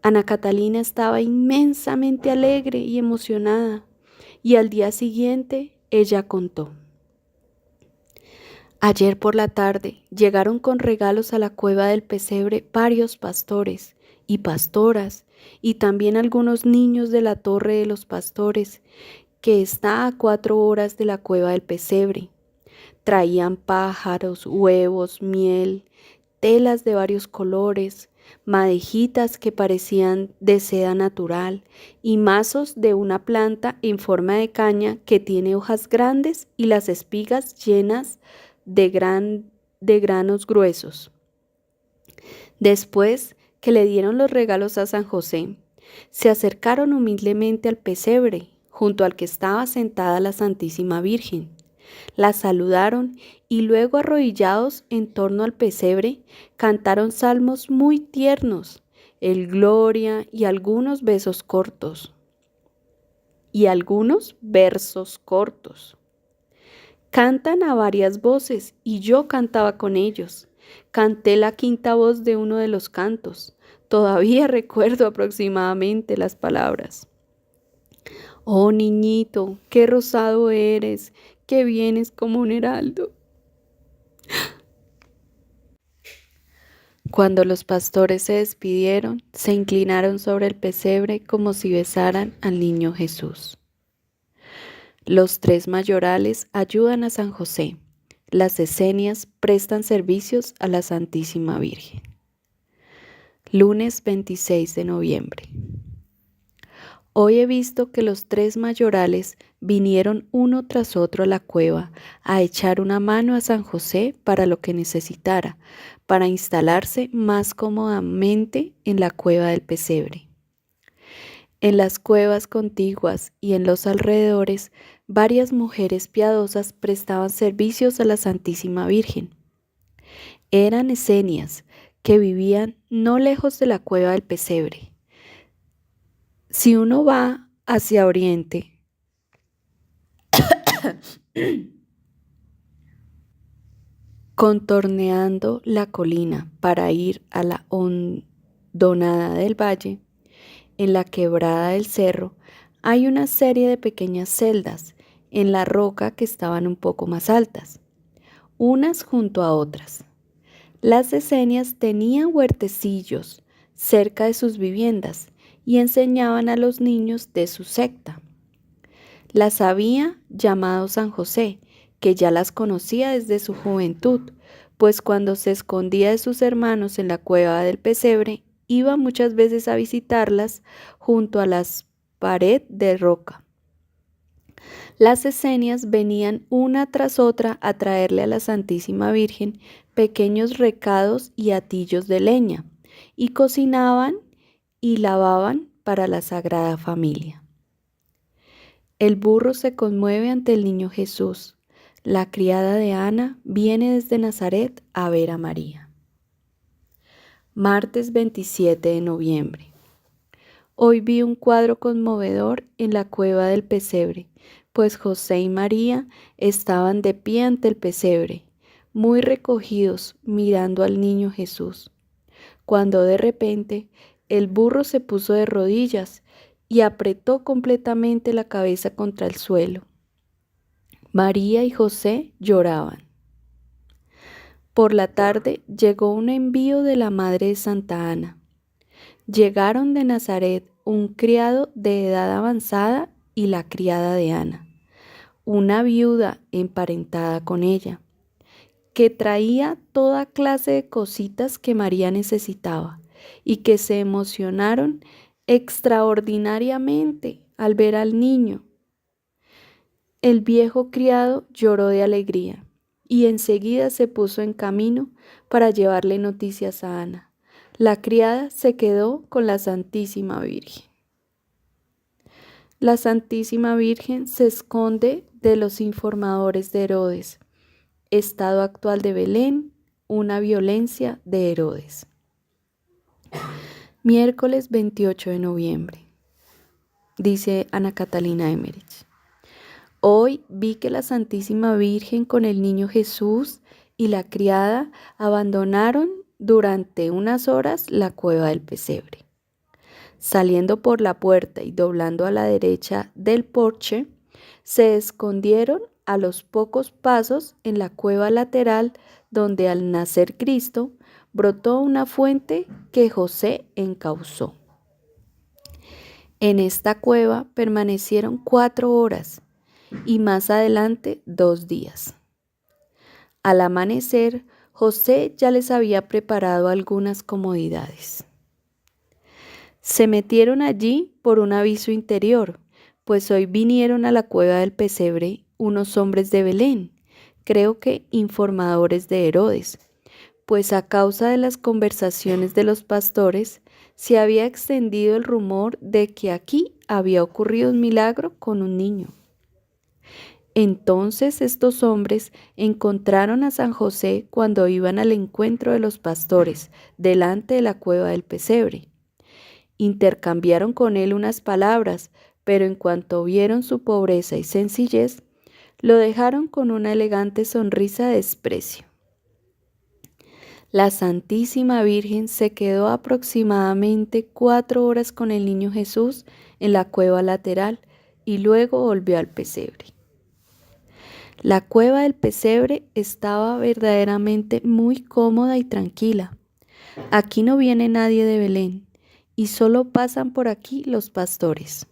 Ana Catalina estaba inmensamente alegre y emocionada, y al día siguiente ella contó: «Ayer por la tarde llegaron con regalos a la cueva del pesebre varios pastores y pastoras y también algunos niños de la torre de los pastores, que está a 4 horas de la cueva del pesebre. Traían pájaros, huevos, miel, telas de varios colores, madejitas que parecían de seda natural y mazos de una planta en forma de caña que tiene hojas grandes y las espigas llenas de granos gruesos». Después que le dieron los regalos a San José, se acercaron humildemente al pesebre, junto al que estaba sentada la Santísima Virgen. La saludaron y luego, arrodillados en torno al pesebre, cantaron salmos muy tiernos, el Gloria y algunos versos cortos. Cantan a varias voces y yo cantaba con ellos. Canté la quinta voz de uno de los cantos. Todavía recuerdo aproximadamente las palabras: «Oh niñito, qué rosado eres, que vienes como un heraldo». Cuando los pastores se despidieron, se inclinaron sobre el pesebre como si besaran al niño Jesús. Los 3 mayorales ayudan a San José. Las esenias prestan servicios a la Santísima Virgen. Lunes 26 de noviembre. Hoy he visto que los 3 mayorales vinieron uno tras otro a la cueva a echar una mano a San José para lo que necesitara, para instalarse más cómodamente en la cueva del pesebre. En las cuevas contiguas y en los alrededores, varias mujeres piadosas prestaban servicios a la Santísima Virgen. Eran esenias que vivían no lejos de la cueva del pesebre. Si uno va hacia oriente, Contorneando la colina para ir a la hondonada del valle, en la quebrada del cerro, hay una serie de pequeñas celdas en la roca que estaban un poco más altas, unas junto a otras. Las esenias tenían huertecillos cerca de sus viviendas y enseñaban a los niños de su secta. Las había llamado San José, que ya las conocía desde su juventud, pues cuando se escondía de sus hermanos en la cueva del pesebre, iba muchas veces a visitarlas junto a las pared de roca. Las esenias venían una tras otra a traerle a la Santísima Virgen pequeños recados y atillos de leña, y cocinaban y lavaban para la Sagrada Familia. El burro se conmueve ante el niño Jesús. La criada de Ana viene desde Nazaret a ver a María. Martes 27 de noviembre. Hoy vi un cuadro conmovedor en la cueva del pesebre, pues José y María estaban de pie ante el pesebre, muy recogidos mirando al niño Jesús, cuando de repente el burro se puso de rodillas y apretó completamente la cabeza contra el suelo. María y José lloraban. Por la tarde llegó un envío de la madre de Santa Ana. Llegaron de Nazaret un criado de edad avanzada y la criada de Ana, una viuda emparentada con ella, que traía toda clase de cositas que María necesitaba y que se emocionaron extraordinariamente al ver al niño. El viejo criado lloró de alegría y enseguida se puso en camino para llevarle noticias a Ana. La criada se quedó con la Santísima Virgen. La Santísima Virgen se esconde de los informadores de Herodes. Estado actual de Belén, una violencia de Herodes. Miércoles 28 de noviembre. Dice Ana Catalina Emmerich. Hoy vi que la Santísima Virgen con el niño Jesús y la criada abandonaron durante unas horas la cueva del pesebre. Saliendo por la puerta y doblando a la derecha del porche, se escondieron a los pocos pasos en la cueva lateral donde al nacer Cristo brotó una fuente que José encauzó. En esta cueva permanecieron 4 horas y más adelante 2 días. Al amanecer, José ya les había preparado algunas comodidades. Se metieron allí por un aviso interior, pues hoy vinieron a la cueva del pesebre unos hombres de Belén, creo que informadores de Herodes, pues a causa de las conversaciones de los pastores se había extendido el rumor de que aquí había ocurrido un milagro con un niño. Entonces estos hombres encontraron a San José cuando iban al encuentro de los pastores delante de la cueva del pesebre. Intercambiaron con él unas palabras, pero en cuanto vieron su pobreza y sencillez, lo dejaron con una elegante sonrisa de desprecio. La Santísima Virgen se quedó aproximadamente 4 horas con el niño Jesús en la cueva lateral y luego volvió al pesebre. La cueva del pesebre estaba verdaderamente muy cómoda y tranquila. Aquí no viene nadie de Belén y solo pasan por aquí los pastores.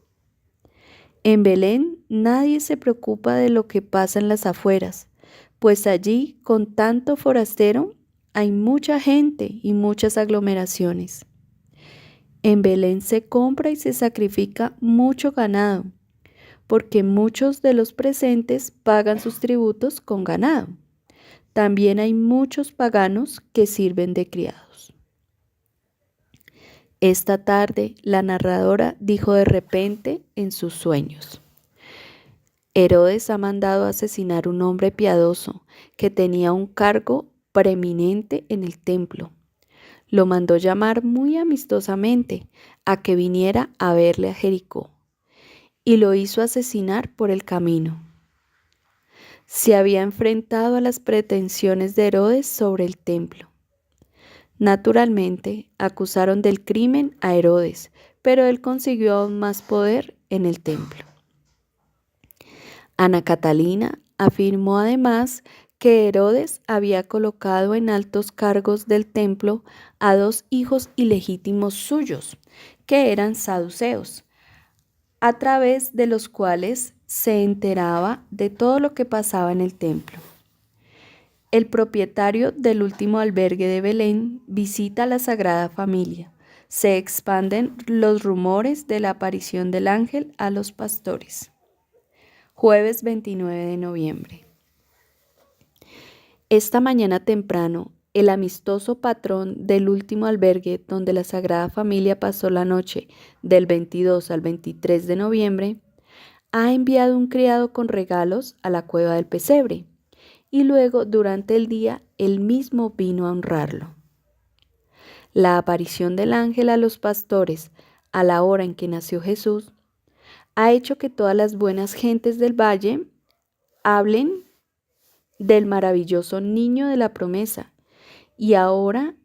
En Belén nadie se preocupa de lo que pasa en las afueras, pues allí, con tanto forastero, hay mucha gente y muchas aglomeraciones. En Belén se compra y se sacrifica mucho ganado, porque muchos de los presentes pagan sus tributos con ganado. También hay muchos paganos que sirven de criados. Esta tarde la narradora dijo de repente en sus sueños: Herodes ha mandado asesinar un hombre piadoso que tenía un cargo preeminente en el templo. Lo mandó llamar muy amistosamente a que viniera a verle a Jericó y lo hizo asesinar por el camino. se había enfrentado a las pretensiones de Herodes sobre el templo. Naturalmente, acusaron del crimen a Herodes, pero él consiguió aún más poder en el templo. Ana Catalina afirmó además que Herodes había colocado en altos cargos del templo a dos hijos ilegítimos suyos, que eran saduceos, a través de los cuales se enteraba de todo lo que pasaba en el templo. El propietario del último albergue de Belén visita a la Sagrada Familia. Se expanden los rumores de la aparición del ángel a los pastores. Jueves 29 de noviembre. Esta mañana temprano, el amistoso patrón del último albergue donde la Sagrada Familia pasó la noche del 22 al 23 de noviembre, ha enviado un criado con regalos a la cueva del pesebre, y luego durante el día él mismo vino a honrarlo. La aparición del ángel a los pastores a la hora en que nació Jesús ha hecho que todas las buenas gentes del valle hablen del maravilloso niño de la promesa, y ahora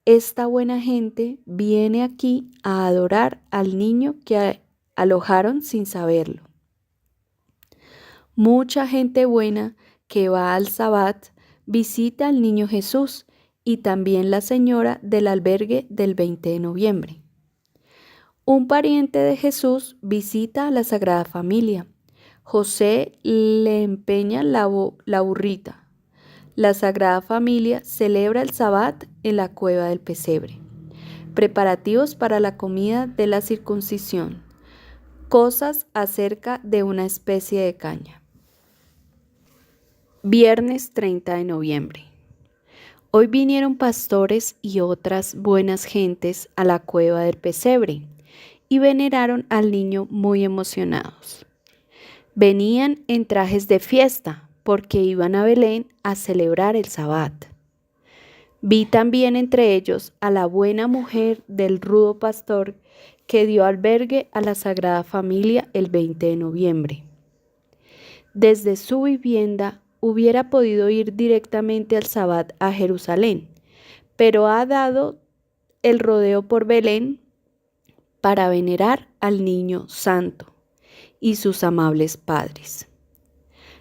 esta buena gente viene aquí a adorar al niño que alojaron sin saberlo. Mucha gente buena que va al Sabbat visita al niño Jesús y también la señora del albergue del 20 de noviembre. Un pariente de Jesús visita a la Sagrada Familia. José le empeña la burrita. La Sagrada Familia celebra el Sabbat en la cueva del pesebre. Preparativos para la comida de la circuncisión. Cosas acerca de una especie de caña. Viernes 30 de noviembre. Hoy vinieron pastores y otras buenas gentes a la cueva del pesebre y veneraron al niño muy emocionados. Venían en trajes de fiesta porque iban a Belén a celebrar el Sabbat. Vi también entre ellos a la buena mujer del rudo pastor que dio albergue a la Sagrada Familia el 20 de noviembre. Desde su vivienda hubiera podido ir directamente al Sabbat a Jerusalén, pero ha dado el rodeo por Belén para venerar al niño santo y sus amables padres.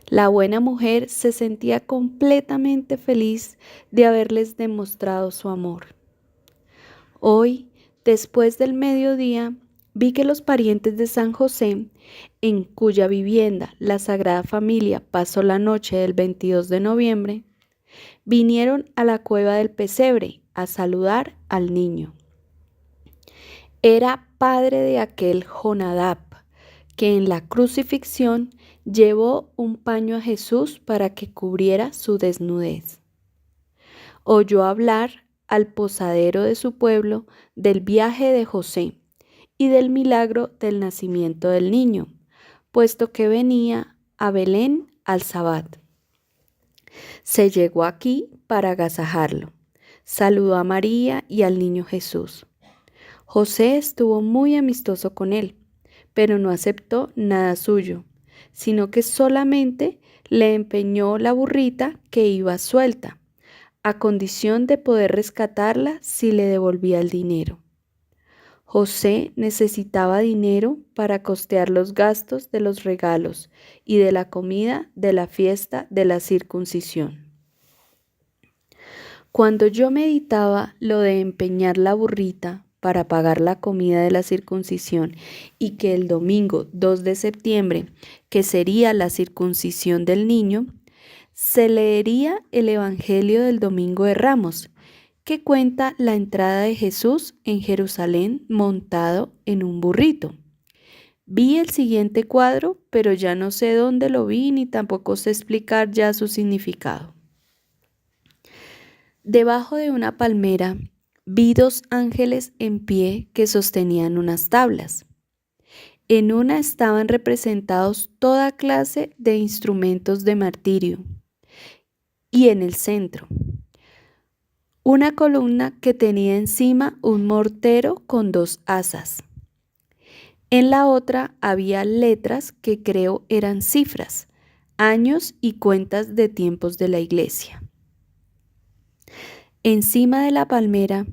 La buena mujer se sentía completamente feliz de haberles demostrado su amor. Hoy, después del mediodía, vi que los parientes de San José, en cuya vivienda la Sagrada Familia pasó la noche del 22 de noviembre, vinieron a la cueva del pesebre a saludar al niño. Era padre de aquel Jonadab, que en la crucifixión llevó un paño a Jesús para que cubriera su desnudez. Oyó hablar al posadero de su pueblo del viaje de José y del milagro del nacimiento del niño, puesto que venía a Belén al Sabbat. Se llegó aquí para agasajarlo. Saludó a María y al niño Jesús. José estuvo muy amistoso con él, pero no aceptó nada suyo, sino que solamente le empeñó la burrita que iba suelta, a condición de poder rescatarla si le devolvía el dinero. José necesitaba dinero para costear los gastos de los regalos y de la comida de la fiesta de la circuncisión. Cuando yo meditaba lo de empeñar la burrita para pagar la comida de la circuncisión y que el domingo 2 de septiembre, que sería la circuncisión del niño, se leería el Evangelio del Domingo de Ramos, que cuenta la entrada de Jesús en Jerusalén montado en un burrito. Vi el siguiente cuadro, pero ya no sé dónde lo vi ni tampoco sé explicar ya su significado. Debajo de una palmera vi dos ángeles en pie que sostenían unas tablas. En una estaban representados toda clase de instrumentos de martirio y en el centro una columna que tenía encima un mortero con dos asas. En la otra había letras que creo eran cifras, Años y cuentas de tiempos de la iglesia. Encima de la palmera,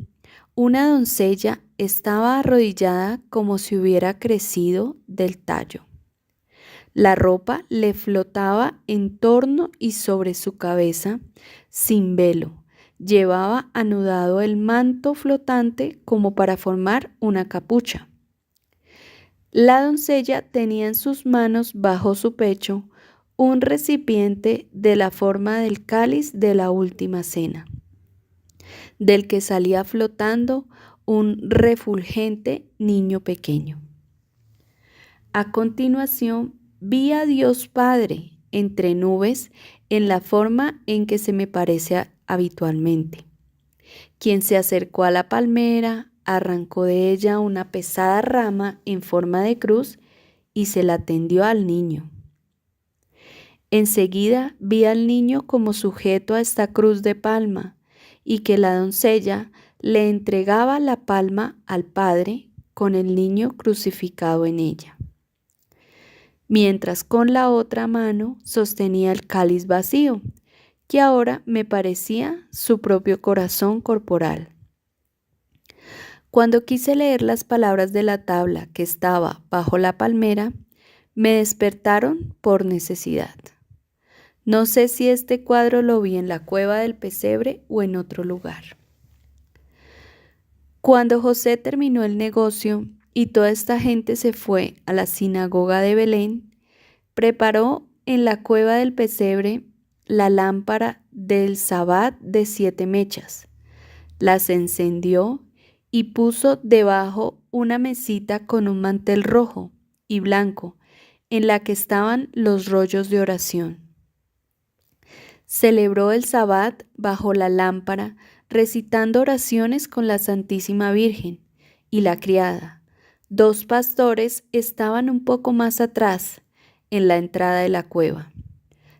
una doncella estaba arrodillada como si hubiera crecido del tallo. La ropa le flotaba en torno y sobre su cabeza, sin velo. Llevaba anudado el manto flotante como para formar una capucha. La doncella tenía en sus manos bajo su pecho un recipiente de la forma del cáliz de la última cena, del que salía flotando un refulgente niño pequeño. A continuación, vi a Dios Padre entre nubes en la forma en que se me parece habitualmente, quien se acercó a la palmera, arrancó de ella una pesada rama en forma de cruz y se la tendió al niño. Enseguida vi al niño como sujeto a esta cruz de palma y que la doncella le entregaba la palma al Padre con el niño crucificado en ella, mientras con la otra mano sostenía el cáliz vacío, que ahora me parecía su propio corazón corporal. Cuando quise leer las palabras de la tabla que estaba bajo la palmera, me despertaron por necesidad. No sé si este cuadro lo vi en la cueva del pesebre o en otro lugar. Cuando José terminó el negocio y toda esta gente se fue a la sinagoga de Belén, preparó en la cueva del pesebre la lámpara del sabbat de 7 mechas, las encendió y puso debajo una mesita con un mantel rojo y blanco en la que estaban los rollos de oración. Celebró el sabbat bajo la lámpara, recitando oraciones con la Santísima Virgen y la criada. 2 pastores estaban un poco más atrás, en la entrada de la cueva.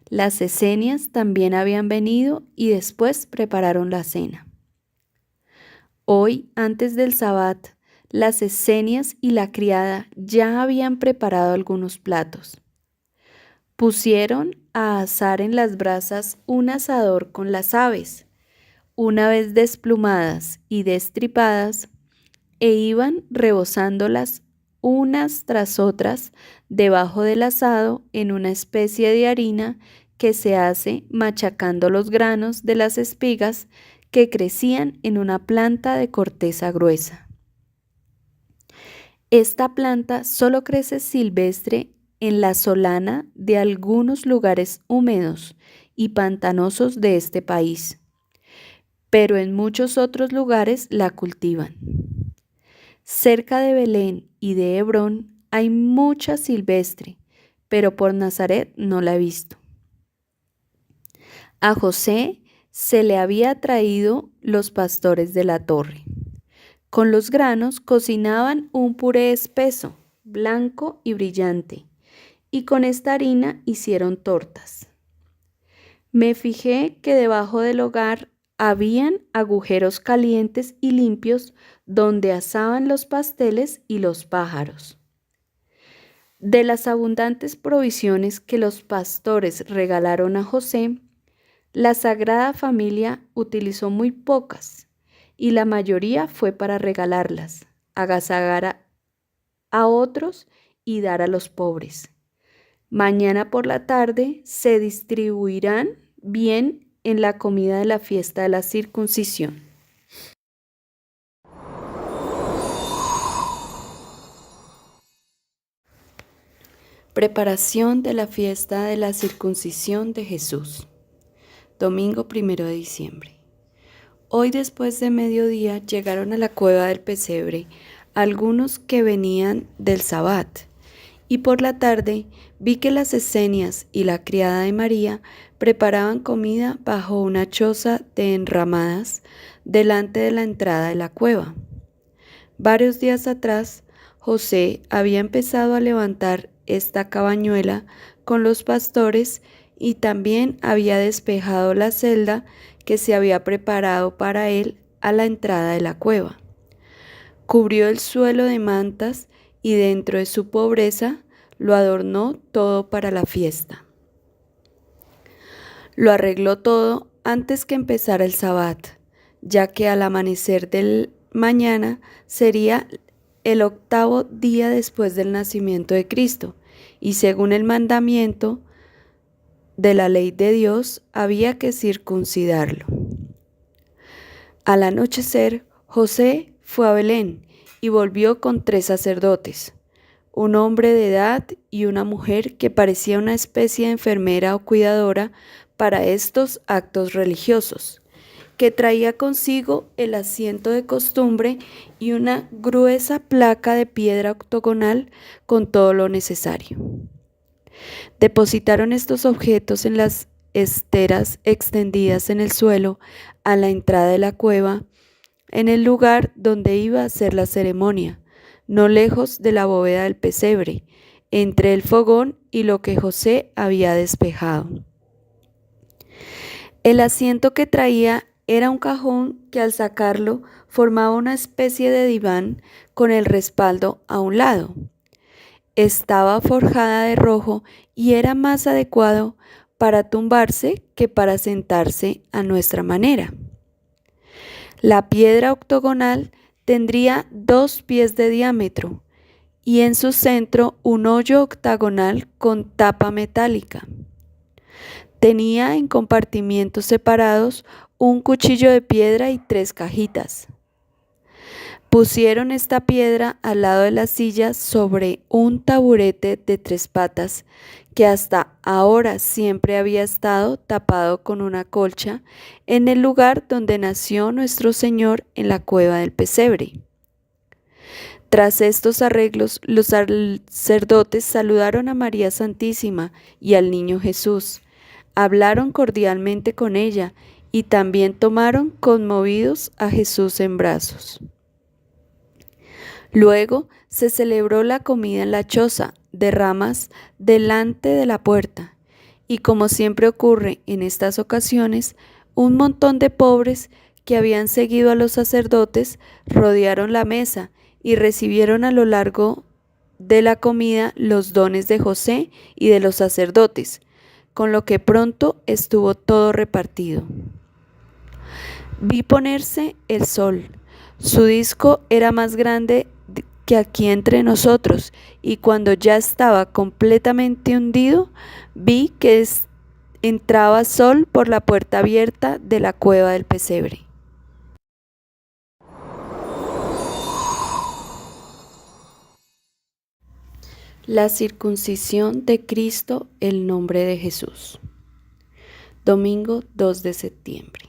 Las esenias también habían venido y después prepararon la cena. Hoy, antes del sabbat, las esenias y la criada ya habían preparado algunos platos. Pusieron a asar en las brasas un asador con las aves, una vez desplumadas y destripadas, e iban rebozándolas unas tras otras debajo del asado en una especie de harina que se hace machacando los granos de las espigas que crecían en una planta de corteza gruesa. Esta planta solo crece silvestre en la solana de algunos lugares húmedos y pantanosos de este país, pero en muchos otros lugares la cultivan. Cerca de Belén y de Hebrón hay mucha silvestre, pero por Nazaret no la he visto. A José se le había traído los pastores de la torre. Con los granos cocinaban un puré espeso, blanco y brillante, y con esta harina hicieron tortas. Me fijé que debajo del hogar habían agujeros calientes y limpios donde asaban los pasteles y los pájaros. De las abundantes provisiones que los pastores regalaron a José, la Sagrada Familia utilizó muy pocas y la mayoría fue para regalarlas, agasajar a otros y dar a los pobres. Mañana por la tarde se distribuirán bien en la comida de la fiesta de la circuncisión. Preparación de la fiesta de la circuncisión de Jesús. Domingo 1 de diciembre. Hoy después de mediodía llegaron a la cueva del pesebre algunos que venían del sabbat, y por la tarde vi que las esenias y la criada de María preparaban comida bajo una choza de enramadas delante de la entrada de la cueva. Varios días atrás, José había empezado a levantar esta cabañuela con los pastores y también había despejado la celda que se había preparado para él a la entrada de la cueva. Cubrió el suelo de mantas y dentro de su pobreza lo adornó todo para la fiesta. Lo arregló todo antes que empezara el Sabbat, ya que al amanecer del mañana sería el 8º día después del nacimiento de Cristo, y según el mandamiento de la ley de Dios había que circuncidarlo. Al anochecer, José fue a Belén y volvió con 3 sacerdotes, un hombre de edad y una mujer que parecía una especie de enfermera o cuidadora para estos actos religiosos, que traía consigo el asiento de costumbre y una gruesa placa de piedra octogonal con todo lo necesario. Depositaron estos objetos en las esteras extendidas en el suelo a la entrada de la cueva, en el lugar donde iba a ser la ceremonia, no lejos de la bóveda del pesebre, entre el fogón y lo que José había despejado. El asiento que traía era un cajón que al sacarlo formaba una especie de diván con el respaldo a un lado. Estaba forjada de rojo y era más adecuado para tumbarse que para sentarse a nuestra manera. La piedra octogonal tendría 2 pies de diámetro y en su centro un hoyo octagonal con tapa metálica. Tenía en compartimientos separados un cuchillo de piedra y 3 cajitas. Pusieron esta piedra al lado de la silla sobre un taburete de 3 patas que hasta ahora siempre había estado tapado con una colcha en el lugar donde nació nuestro Señor en la cueva del pesebre. Tras estos arreglos, los sacerdotes saludaron a María Santísima y al niño Jesús, hablaron cordialmente con ella y también tomaron conmovidos a Jesús en brazos. Luego se celebró la comida en la choza de ramas delante de la puerta, y como siempre ocurre en estas ocasiones, un montón de pobres que habían seguido a los sacerdotes rodearon la mesa y recibieron a lo largo de la comida los dones de José y de los sacerdotes, con lo que pronto estuvo todo repartido. Vi ponerse el sol. Su disco era más grande que aquí entre nosotros, y cuando ya estaba completamente hundido, vi que entraba sol por la puerta abierta de la cueva del pesebre. La circuncisión de Cristo, el nombre de Jesús. Domingo 2 de septiembre.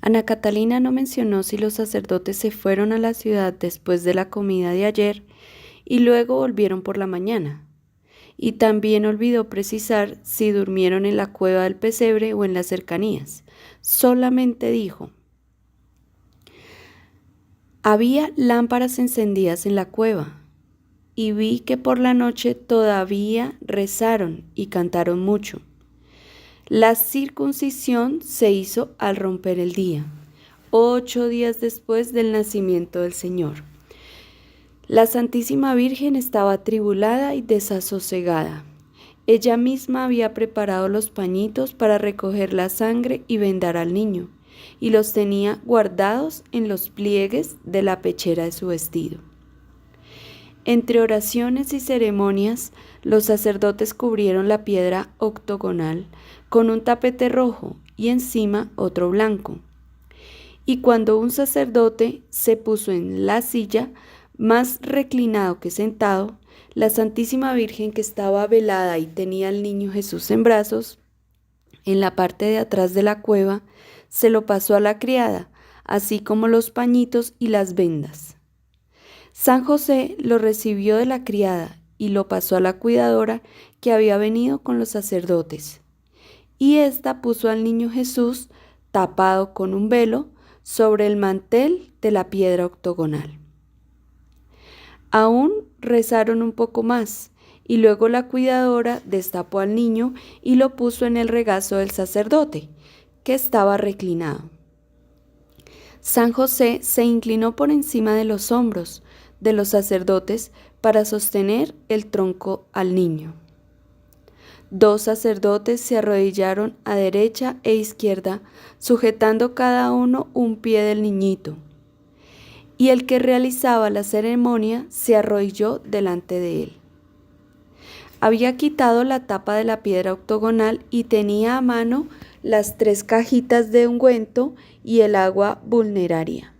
Ana Catalina no mencionó si los sacerdotes se fueron a la ciudad después de la comida de ayer y luego volvieron por la mañana. Y también olvidó precisar si durmieron en la cueva del pesebre o en las cercanías. Solamente dijo: había lámparas encendidas en la cueva, y vi que por la noche todavía rezaron y cantaron mucho. La circuncisión se hizo al romper el día, 8 días después del nacimiento del Señor. La Santísima Virgen estaba atribulada y desasosegada. Ella misma había preparado los pañitos para recoger la sangre y vendar al niño, y los tenía guardados en los pliegues de la pechera de su vestido. Entre oraciones y ceremonias, los sacerdotes cubrieron la piedra octogonal con un tapete rojo y encima otro blanco. Y cuando un sacerdote se puso en la silla, más reclinado que sentado, la Santísima Virgen, que estaba velada y tenía al niño Jesús en brazos, en la parte de atrás de la cueva, se lo pasó a la criada, así como los pañitos y las vendas. San José lo recibió de la criada y lo pasó a la cuidadora que había venido con los sacerdotes. Y ésta puso al niño Jesús, tapado con un velo, sobre el mantel de la piedra octogonal. Aún rezaron un poco más, y luego la cuidadora destapó al niño y lo puso en el regazo del sacerdote, que estaba reclinado. San José se inclinó por encima de los hombros de los sacerdotes para sostener el tronco al niño. 2 sacerdotes se arrodillaron a derecha e izquierda, sujetando cada uno un pie del niñito. Y el que realizaba la ceremonia se arrodilló delante de él. Había quitado la tapa de la piedra octogonal y tenía a mano las 3 cajitas de ungüento y el agua vulneraria.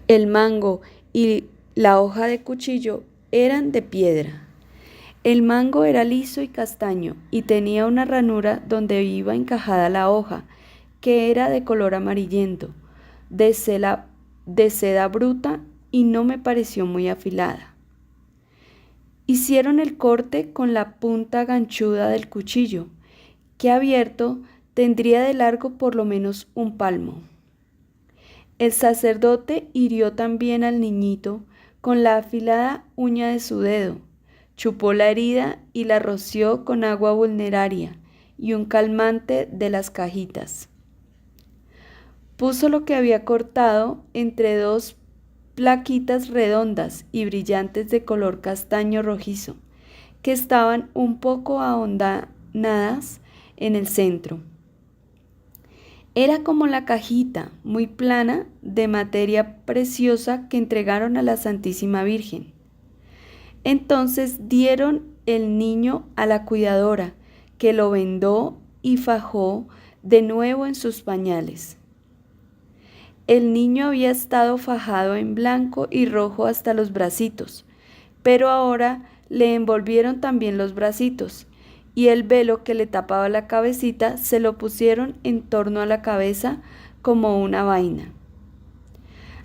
El mango y la hoja de cuchillo eran de piedra. El mango era liso y castaño y tenía una ranura donde iba encajada la hoja, que era de color amarillento, de seda bruta, y no me pareció muy afilada. Hicieron el corte con la punta ganchuda del cuchillo, que abierto tendría de largo por lo menos un palmo. El sacerdote hirió también al niñito con la afilada uña de su dedo, chupó la herida y la roció con agua vulneraria y un calmante de las cajitas. Puso lo que había cortado entre 2 plaquitas redondas y brillantes de color castaño rojizo, que estaban un poco ahondadas en el centro. Era como la cajita, muy plana, de materia preciosa que entregaron a la Santísima Virgen. Entonces dieron el niño a la cuidadora, que lo vendó y fajó de nuevo en sus pañales. El niño había estado fajado en blanco y rojo hasta los bracitos, pero ahora le envolvieron también los bracitos, y el velo que le tapaba la cabecita se lo pusieron en torno a la cabeza como una vaina.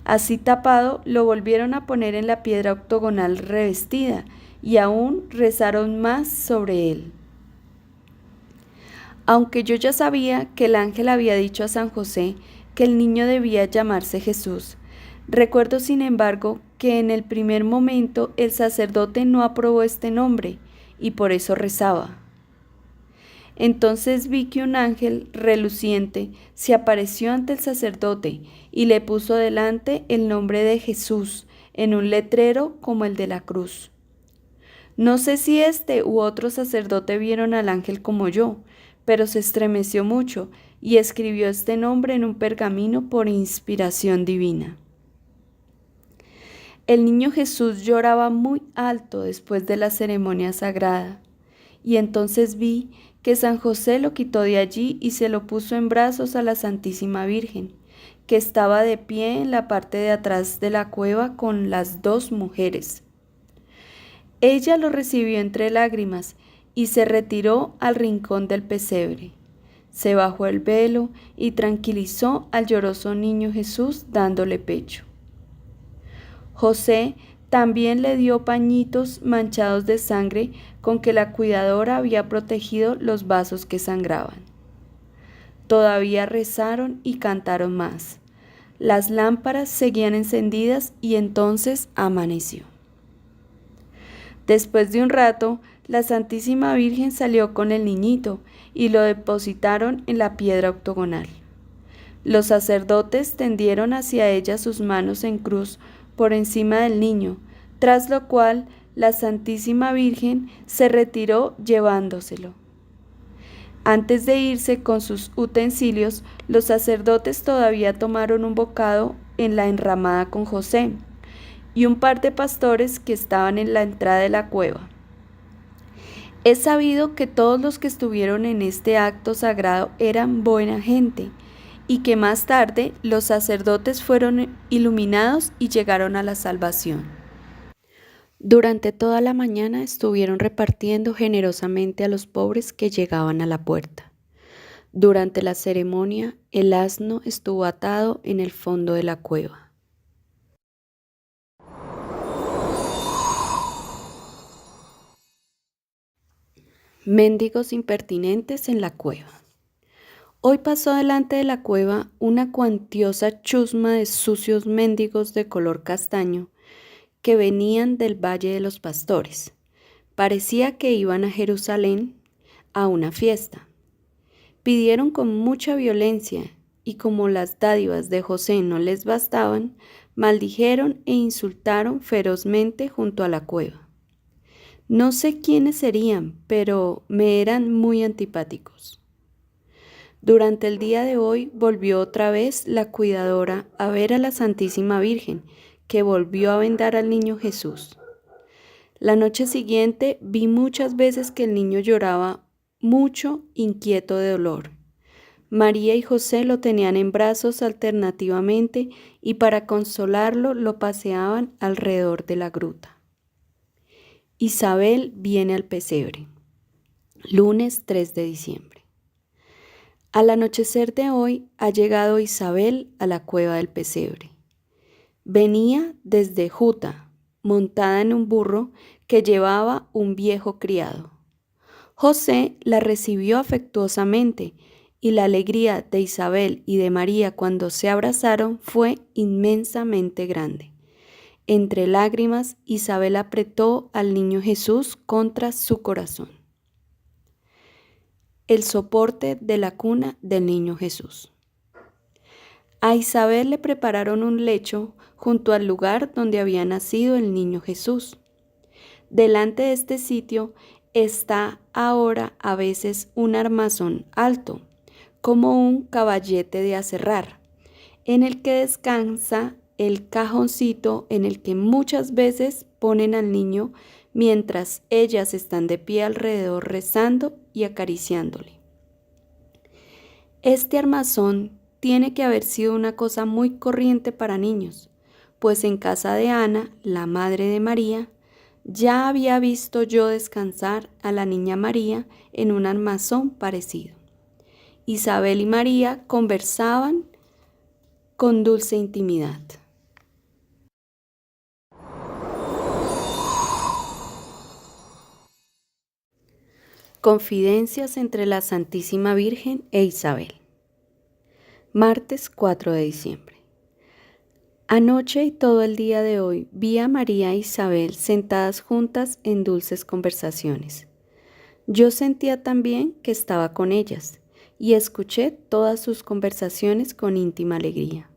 Así tapado, lo volvieron a poner en la piedra octogonal revestida, y aún rezaron más sobre él. Aunque yo ya sabía que el ángel había dicho a San José que el niño debía llamarse Jesús, recuerdo sin embargo que en el primer momento el sacerdote no aprobó este nombre, y por eso rezaba. Entonces vi que un ángel reluciente se apareció ante el sacerdote y le puso delante el nombre de Jesús en un letrero como el de la cruz. No sé si este u otro sacerdote vieron al ángel como yo, pero se estremeció mucho y escribió este nombre en un pergamino por inspiración divina. El niño Jesús lloraba muy alto después de la ceremonia sagrada, y entonces vi que San José lo quitó de allí y se lo puso en brazos a la Santísima Virgen, que estaba de pie en la parte de atrás de la cueva con las 2 mujeres. Ella lo recibió entre lágrimas y se retiró al rincón del pesebre. Se bajó el velo y tranquilizó al lloroso niño Jesús dándole pecho. José también le dio pañitos manchados de sangre con que la cuidadora había protegido los vasos que sangraban. Todavía rezaron y cantaron más. Las lámparas seguían encendidas y entonces amaneció. Después de un rato, la Santísima Virgen salió con el niñito y lo depositaron en la piedra octogonal. Los sacerdotes tendieron hacia ella sus manos en cruz por encima del niño, tras lo cual la Santísima Virgen se retiró llevándoselo. Antes de irse con sus utensilios, los sacerdotes todavía tomaron un bocado en la enramada con José y un par de pastores que estaban en la entrada de la cueva. Es sabido que todos los que estuvieron en este acto sagrado eran buena gente, y que más tarde los sacerdotes fueron iluminados y llegaron a la salvación. Durante toda la mañana estuvieron repartiendo generosamente a los pobres que llegaban a la puerta. Durante la ceremonia, el asno estuvo atado en el fondo de la cueva. Mendigos impertinentes en la cueva. Hoy pasó delante de la cueva una cuantiosa chusma de sucios mendigos de color castaño que venían del Valle de los Pastores. Parecía que iban a Jerusalén a una fiesta. Pidieron con mucha violencia y como las dádivas de José no les bastaban, maldijeron e insultaron ferozmente junto a la cueva. No sé quiénes serían, pero me eran muy antipáticos. Durante el día de hoy volvió otra vez la cuidadora a ver a la Santísima Virgen, que volvió a vendar al niño Jesús. La noche siguiente vi muchas veces que el niño lloraba mucho, inquieto de dolor. María y José lo tenían en brazos alternativamente y para consolarlo lo paseaban alrededor de la gruta. Isabel viene al pesebre. Lunes 3 de diciembre. Al anochecer de hoy ha llegado Isabel a la cueva del pesebre. Venía desde Juta, montada en un burro que llevaba un viejo criado. José la recibió afectuosamente y la alegría de Isabel y de María cuando se abrazaron fue inmensamente grande. Entre lágrimas, Isabel apretó al niño Jesús contra su corazón. El soporte de la cuna del niño Jesús. A Isabel le prepararon un lecho junto al lugar donde había nacido el niño Jesús. Delante de este sitio está ahora a veces un armazón alto, como un caballete de aserrar, en el que descansa el cajoncito en el que muchas veces ponen al niño mientras ellas están de pie alrededor rezando y acariciándole. Este armazón tiene que haber sido una cosa muy corriente para niños, pues en casa de Ana, la madre de María, ya había visto yo descansar a la niña María en un armazón parecido. Isabel y María conversaban con dulce intimidad. Confidencias entre la Santísima Virgen e Isabel. Martes 4 de diciembre. Anoche y todo el día de hoy vi a María e Isabel sentadas juntas en dulces conversaciones. Yo sentía también que estaba con ellas y escuché todas sus conversaciones con íntima alegría.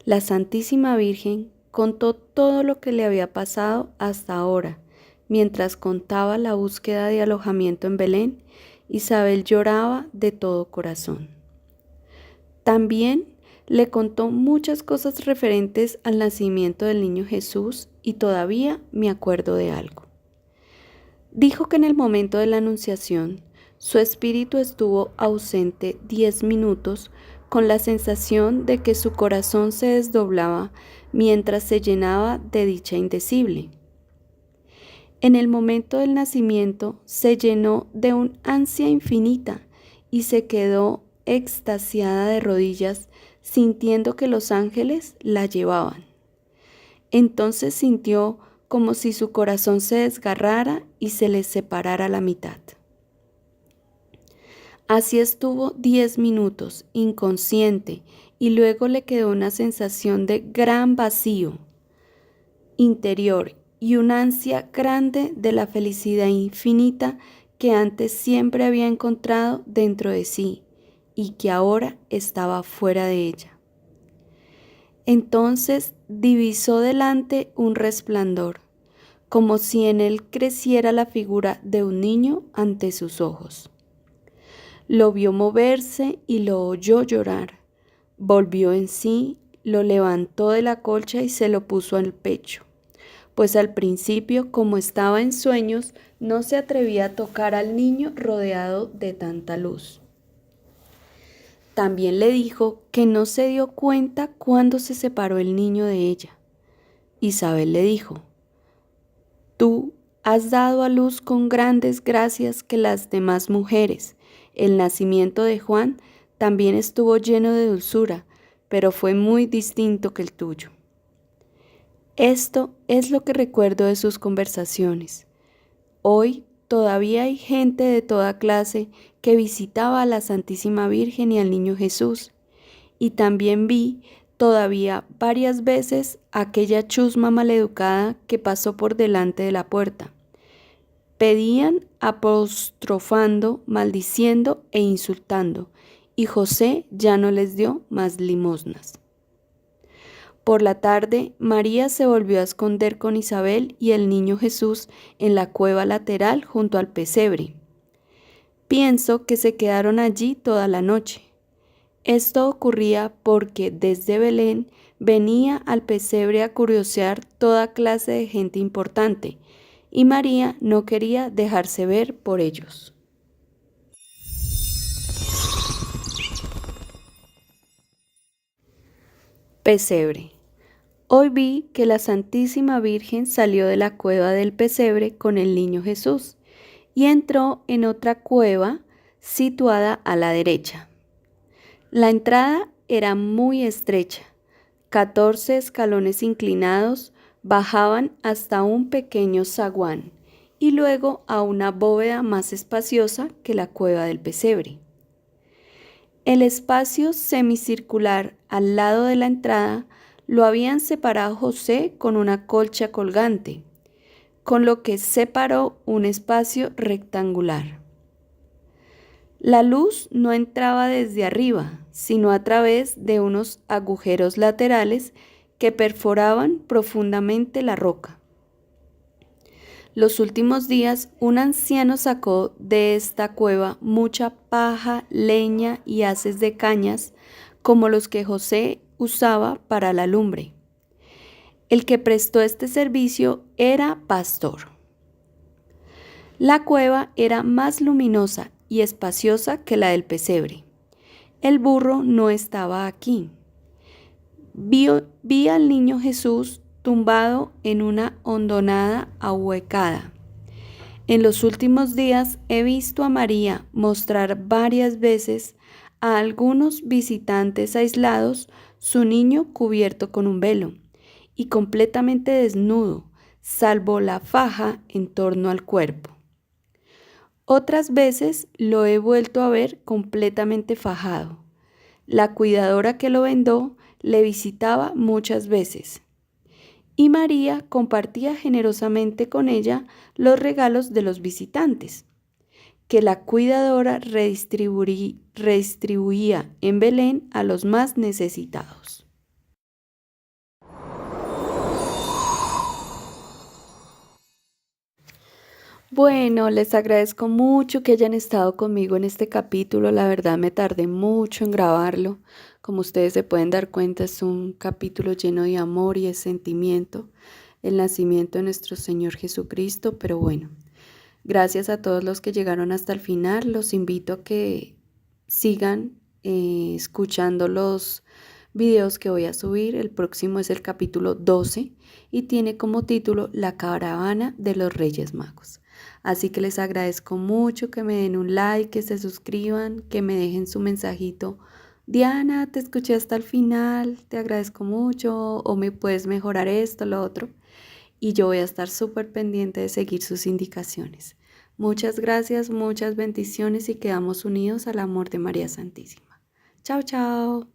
La Santísima Virgen contó todo lo que le había pasado hasta ahora. Mientras contaba la búsqueda de alojamiento en Belén, Isabel lloraba de todo corazón. También le contó muchas cosas referentes al nacimiento del niño Jesús y todavía me acuerdo de algo. Dijo que en el momento de la Anunciación, su espíritu estuvo ausente 10 minutos con la sensación de que su corazón se desdoblaba mientras se llenaba de dicha indecible. En el momento del nacimiento se llenó de un ansia infinita y se quedó extasiada de rodillas sintiendo que los ángeles la llevaban. Entonces sintió como si su corazón se desgarrara y se le separara a la mitad. Así estuvo 10 minutos, inconsciente, y luego le quedó una sensación de gran vacío interior y una ansia grande de la felicidad infinita que antes siempre había encontrado dentro de sí y que ahora estaba fuera de ella. Entonces divisó delante un resplandor, como si en él creciera la figura de un niño ante sus ojos. Lo vio moverse y lo oyó llorar. Volvió en sí, lo levantó de la colcha y se lo puso al pecho, pues al principio, como estaba en sueños, no se atrevía a tocar al niño rodeado de tanta luz. También le dijo que no se dio cuenta cuando se separó el niño de ella. Isabel le dijo: «Tú has dado a luz con grandes gracias que las demás mujeres. El nacimiento de Juan también estuvo lleno de dulzura, pero fue muy distinto que el tuyo». Esto es lo que recuerdo de sus conversaciones. Hoy todavía hay gente de toda clase que visitaba a la Santísima Virgen y al Niño Jesús, y también vi todavía varias veces aquella chusma maleducada que pasó por delante de la puerta. Pedían apostrofando, maldiciendo e insultando, y José ya no les dio más limosnas. Por la tarde, María se volvió a esconder con Isabel y el niño Jesús en la cueva lateral junto al pesebre. Pienso que se quedaron allí toda la noche. Esto ocurría porque desde Belén venía al pesebre a curiosear toda clase de gente importante, y María no quería dejarse ver por ellos. Pesebre. Hoy vi que la Santísima Virgen salió de la cueva del pesebre con el niño Jesús y entró en otra cueva situada a la derecha. La entrada era muy estrecha. 14 escalones inclinados bajaban hasta un pequeño zaguán y luego a una bóveda más espaciosa que la cueva del pesebre. El espacio semicircular al lado de la entrada lo habían separado José con una colcha colgante, con lo que separó un espacio rectangular. La luz no entraba desde arriba, sino a través de unos agujeros laterales que perforaban profundamente la roca. Los últimos días, un anciano sacó de esta cueva mucha paja, leña y haces de cañas, como los que José usaba para la lumbre. El que prestó este servicio era pastor. La cueva era más luminosa y espaciosa que la del pesebre. El burro no estaba aquí. Vi al niño Jesús tumbado en una hondonada ahuecada. En los últimos días he visto a María mostrar varias veces a algunos visitantes aislados su niño cubierto con un velo y completamente desnudo, salvo la faja en torno al cuerpo. Otras veces lo he vuelto a ver completamente fajado. La cuidadora que lo vendó le visitaba muchas veces y María compartía generosamente con ella los regalos de los visitantes, que la cuidadora redistribuía en Belén a los más necesitados. Bueno, les agradezco mucho que hayan estado conmigo en este capítulo. La verdad me tardé mucho en grabarlo. Como ustedes se pueden dar cuenta, es un capítulo lleno de amor y de sentimiento, el nacimiento de nuestro Señor Jesucristo. Pero bueno, gracias a todos los que llegaron hasta el final. Los invito a que sigan escuchando los videos que voy a subir. El próximo es el capítulo 12 y tiene como título La caravana de los Reyes Magos. Así que les agradezco mucho que me den un like, que se suscriban, que me dejen su mensajito. Diana, te escuché hasta el final, te agradezco mucho, o me puedes mejorar esto, lo otro. Y yo voy a estar súper pendiente de seguir sus indicaciones. Muchas gracias, muchas bendiciones y quedamos unidos al amor de María Santísima. Chao, chao.